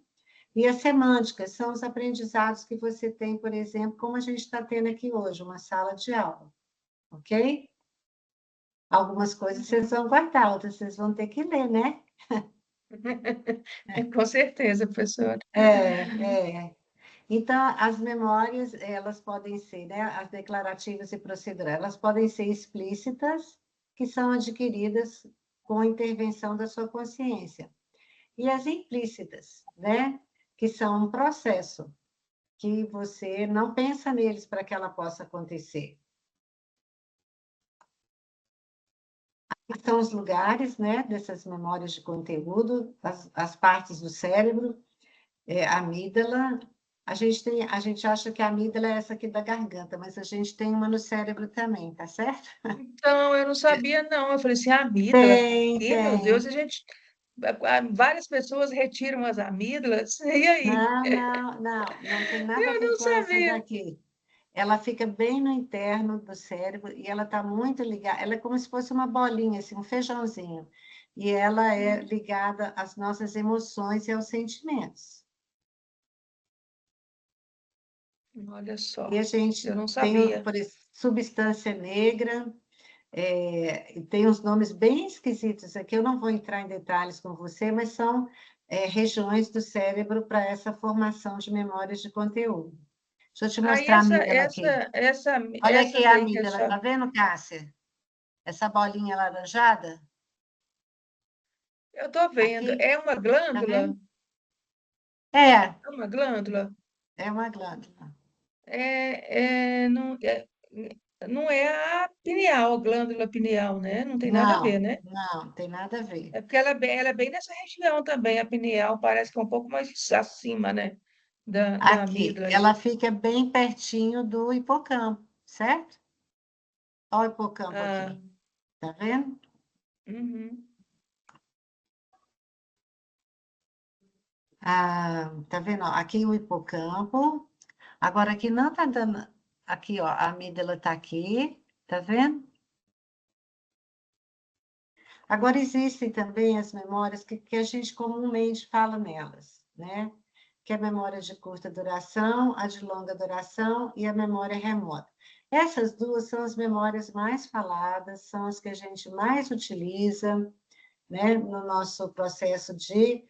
E as semânticas são os aprendizados que você tem, por exemplo, como a gente está tendo aqui hoje, uma sala de aula, ok? Algumas coisas vocês vão guardar, outras vocês vão ter que ler, né? Com certeza, professora. É. Então, as memórias, elas podem ser, né, as declarativas e procedurais, elas podem ser explícitas, que são adquiridas com a intervenção da sua consciência. E as implícitas, né, que são um processo, que você não pensa neles para que ela possa acontecer. São os lugares, né, dessas memórias de conteúdo, as partes do cérebro, a amígdala. A gente acha que a amígdala é essa aqui da garganta, mas a gente tem uma no cérebro também, tá certo? Então, eu não sabia, não. Eu falei assim, amígdala. Tem, E, meu Deus, tem. a gente. Várias pessoas retiram as amígdalas. E aí? Não tem nada a Eu ver não com essa sabia. daqui. Ela fica bem no interno do cérebro e ela está muito ligada, ela é como se fosse uma bolinha, assim, um feijãozinho. E ela é ligada às nossas emoções e aos sentimentos. Olha E só, a gente eu não tem, sabia. por exemplo, substância negra, e tem uns nomes bem esquisitos aqui, eu não vou entrar em detalhes com você, mas são regiões do cérebro para essa formação de memórias de conteúdo. Deixa eu te Aí mostrar a amígdala aqui. Olha aqui essas a aí que a amígdala, senhora. tá vendo, Cássia? Essa bolinha alaranjada? Eu estou vendo. Aqui, É uma tá glândula? vendo? É, É uma glândula? é uma glândula. Não é a pineal, a glândula pineal, né? Não tem nada a ver, Não, né? não, tem nada a ver. É porque ela é bem nessa região também, a pineal parece que é um pouco mais acima, né? Da Aqui, amígdala ela ali. fica bem pertinho do hipocampo, certo? Olha o hipocampo Ah, aqui, tá vendo? uhum. Ah, tá vendo? Ó, aqui o hipocampo. Agora aqui não tá dando. Aqui, ó, a amígdala tá aqui, tá vendo? Agora existem também as memórias que a gente comumente fala nelas, né? Que é a memória de curta duração, a de longa duração e a memória remota. Essas duas são as memórias mais faladas, são as que a gente mais utiliza, né, no nosso processo de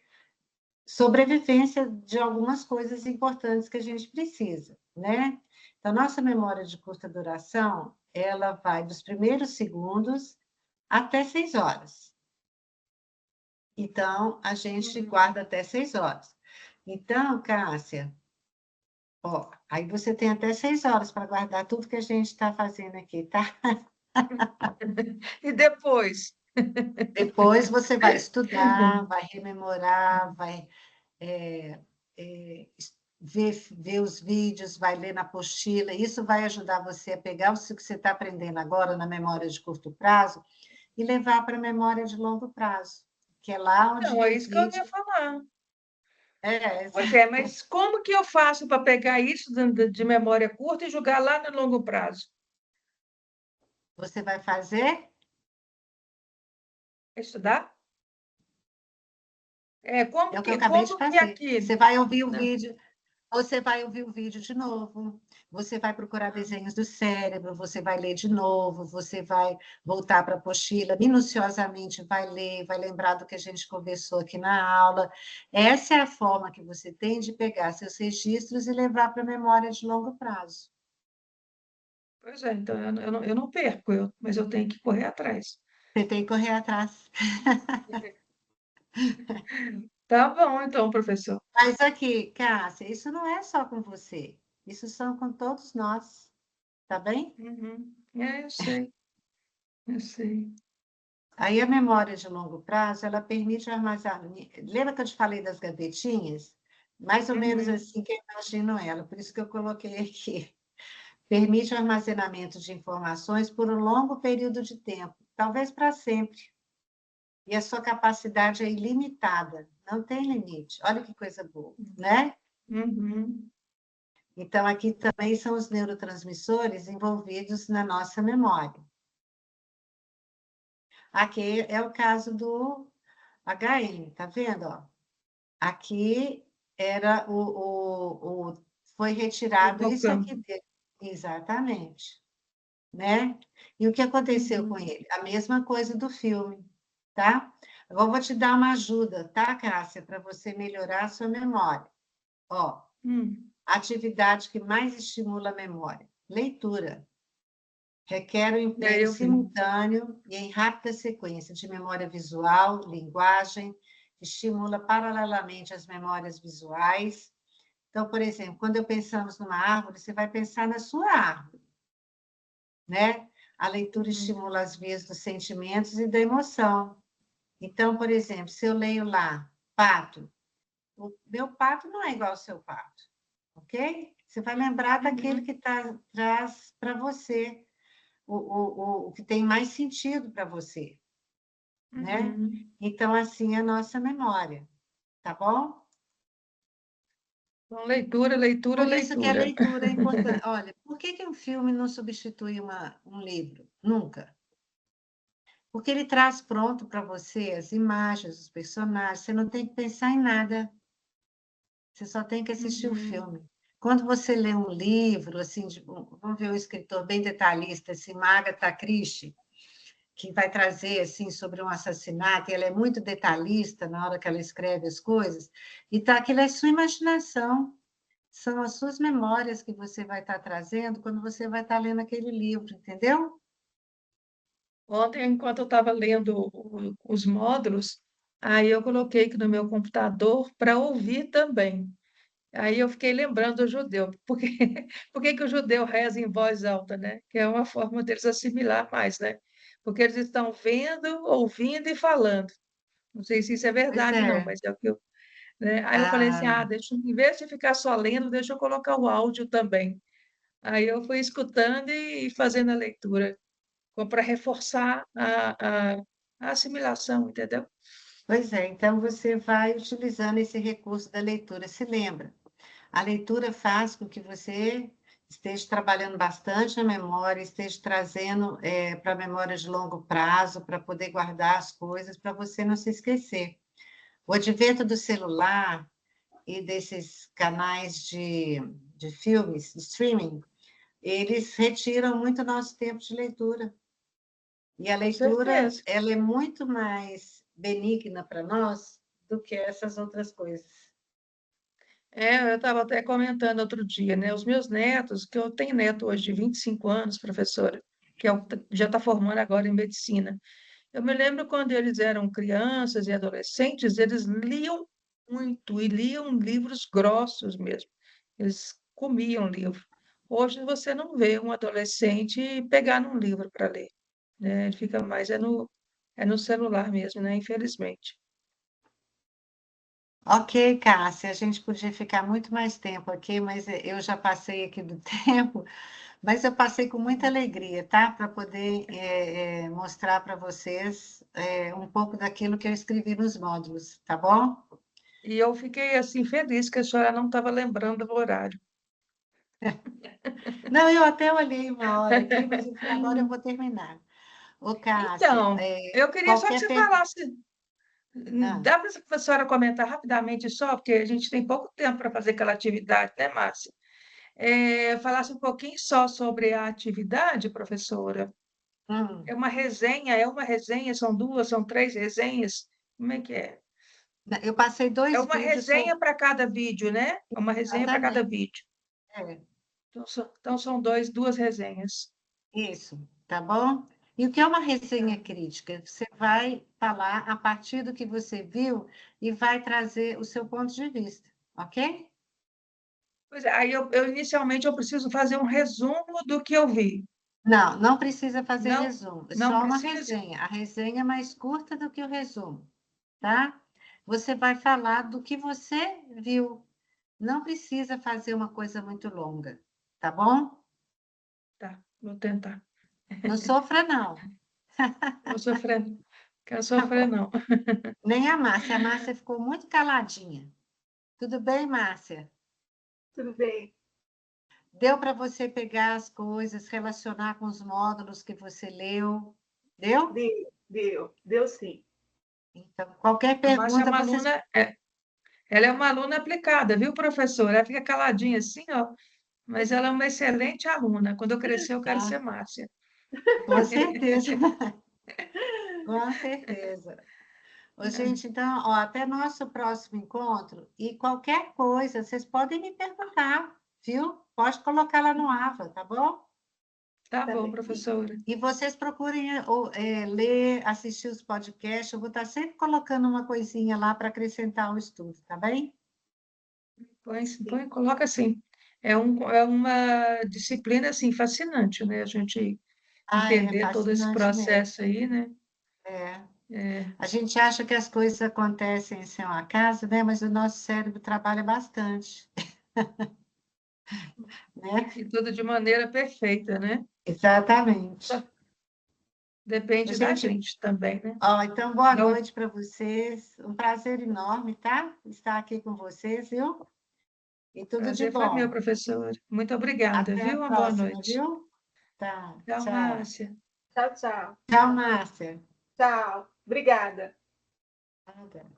sobrevivência de algumas coisas importantes que a gente precisa, né? Então, nossa memória de curta duração, ela vai dos primeiros segundos até 6 horas. Então, a gente guarda até 6 horas. Então, Cássia, ó, aí você tem até 6 horas para guardar tudo que a gente está fazendo aqui, tá? E depois? Depois você vai estudar, vai rememorar, vai é, ver os vídeos, vai ler na apostila. Isso vai ajudar você a pegar o que você está aprendendo agora na memória de curto prazo e levar para a memória de longo prazo, que é lá onde Não, é isso que eu ia reside. falar. É, Pois é, mas como que eu faço para pegar isso de memória curta e jogar lá no longo prazo? você vai fazer? Estudar? É, É o que eu acabei de como que fazer. aqui, Você vai ouvir o né? vídeo. Você vai ouvir o vídeo de novo, você vai procurar desenhos do cérebro, você vai ler de novo, você vai voltar para a apostila, minuciosamente vai ler, vai lembrar do que a gente conversou aqui na aula. Essa é a forma que você tem de pegar seus registros e levar para a memória de longo prazo. Pois é, então eu não perco, mas eu tenho que correr atrás. Você tem que correr atrás. Tá bom, então, professor. Mas aqui, Cássia, isso não é só com você, isso são com todos nós, tá bem? Uhum. É, eu sei, eu sei. Aí a memória de longo prazo, ela permite armazenar. Lembra que eu te falei das gavetinhas? Mais ou menos Uhum. assim que eu imagino ela, por isso que eu coloquei aqui. Permite o armazenamento de informações por um longo período de tempo, talvez para sempre. E a sua capacidade é ilimitada, não tem limite. Olha que coisa boa, né? Uhum. Então, aqui também são os neurotransmissores envolvidos na nossa memória. Aqui é o caso do HM, tá vendo? Ó? Aqui era foi retirado isso aqui Hipocampo. dele. Exatamente, né? E o que aconteceu com Uhum. ele? A mesma coisa do filme, tá? Agora eu vou te dar uma ajuda, tá, Cássia, para você melhorar a sua memória. Ó, a atividade que mais estimula a memória, leitura. Requer o É, emprego eu vi. simultâneo e em rápida sequência de memória visual, linguagem, estimula paralelamente as memórias visuais. Então, por exemplo, quando pensamos numa árvore, você vai pensar na sua árvore, né? A leitura Uhum. estimula as vias dos sentimentos e da emoção. Então, por exemplo, se eu leio lá, pato, o meu pato não é igual ao seu pato, ok? Você vai lembrar daquele Uhum. que traz para você o que tem mais sentido para você, né? Uhum. Então, assim é a nossa memória, tá bom? Então, leitura, leitura, Por isso que a leitura. leitura é importante. Olha, por que um filme não substitui um livro? Nunca. Porque ele traz pronto para você as imagens, os personagens, você não tem que pensar em nada, você só tem que assistir o Uhum. filme. Quando você lê um livro, assim, vamos ver um escritor bem detalhista, assim, Agatha Christie, que vai trazer assim sobre um assassinato, e ela é muito detalhista na hora que ela escreve as coisas, e tá, aquilo é sua imaginação, são as suas memórias que você vai estar trazendo quando você vai estar lendo aquele livro, entendeu? Ontem, enquanto eu estava lendo os módulos, aí eu coloquei aqui no meu computador para ouvir também. Aí eu fiquei lembrando do judeu. Por que que o judeu reza em voz alta, né? Que é uma forma deles assimilar mais, né? Porque eles estão vendo, ouvindo e falando. Não sei se isso é Pois verdade, não, é. mas é o que eu, né? Aí eu falei assim, Ah, deixa, em vez de ficar só lendo, deixa eu colocar o áudio também. Aí eu fui escutando e fazendo a leitura, para reforçar a assimilação, entendeu? pois é, então você vai utilizando esse recurso da leitura. Se lembra, a leitura faz com que você esteja trabalhando bastante a memória, esteja trazendo para a memória de longo prazo, para poder guardar as coisas, para você não se esquecer. O advento do celular e desses canais de filmes, streaming, eles retiram muito nosso tempo de leitura. E a Com leitura, certeza. ela é muito mais benigna para nós do que essas outras coisas. Eu estava até comentando outro dia, né? Os meus netos, que eu tenho neto hoje de 25 anos, professora, que já está formando agora em medicina. Eu me lembro quando eles eram crianças e adolescentes, eles liam muito e liam livros grossos mesmo. Eles comiam livro. Hoje você não vê um adolescente pegar num livro para ler, né? Ele fica mais é no celular mesmo, né? Infelizmente. Ok, Cássia, a gente podia ficar muito mais tempo aqui, mas eu já passei aqui do tempo, mas eu passei com muita alegria, tá? Para poder mostrar para vocês um pouco daquilo que eu escrevi nos módulos, tá bom? E eu fiquei assim feliz que a senhora não estava lembrando do horário. Não, eu até olhei uma hora aqui, mas eu falei, agora eu vou terminar. Ô, Cássia, Então, eu queria só que qualquer você pergunta. falasse. Dá para a senhora comentar rapidamente só, porque a gente tem pouco tempo para fazer aquela atividade, né, Márcia? Falasse um pouquinho só sobre a atividade, professora. É uma resenha, são duas, são três resenhas? Como é que é? Eu passei É 2 uma vídeos resenha para cada vídeo, né? É uma resenha para cada exatamente. vídeo. É. Então são duas resenhas. Isso, tá bom? E o que é uma Tá. resenha crítica? Você vai falar a partir do que você viu e vai trazer o seu ponto de vista, ok? Pois é, aí inicialmente eu preciso fazer um resumo do que eu vi. Não, não precisa fazer Não, resumo, é não só uma precisa? resenha. A resenha é mais curta do que o resumo, tá? Você vai falar do que você viu. Não precisa fazer uma coisa muito longa, tá bom? Tá, vou tentar. Não sofra, não. Vou sofrer, não quero Tá sofrer, bom. não. Nem a Márcia. A Márcia ficou muito caladinha. Tudo bem, Márcia? Tudo bem. Deu para você pegar as coisas, relacionar com os módulos que você leu? Deu? Deu sim. Então, qualquer A Márcia é pergunta, uma vocês. aluna, ela é uma aluna aplicada, viu, professora? Ela fica caladinha assim, ó, mas ela é uma excelente aluna. Quando eu crescer, eu quero ser Ah, Márcia. com certeza, com certeza. Ô, gente, então, ó, até nosso próximo encontro. E qualquer coisa, vocês podem me perguntar, viu? Pode colocar lá no AVA, tá bom? Tá Tá bom, bem. professora. E vocês procurem ler, assistir os podcasts. Eu vou estar sempre colocando uma coisinha lá para acrescentar ao estudo, tá bem? Sim. Coloca assim. É uma disciplina assim fascinante, né? A gente Ah, é entender todo esse fascinante mesmo. processo aí, né? É. É, A gente acha que as coisas acontecem sem um acaso, né? Mas o nosso cérebro trabalha bastante, né? e tudo de maneira perfeita, né? Exatamente. Só depende da Gente, gente também, né? ó, então boa Não, noite para vocês. Um prazer enorme, tá? Estar aqui com vocês, viu? E tudo de prazer foi meu, bom. professor. Muito obrigada, Até a viu? Uma boa próxima, noite. viu? Tá, Tchau, tchau. Márcia. Tchau, tchau. Tchau, Márcia. Tchau. Obrigada. Nada.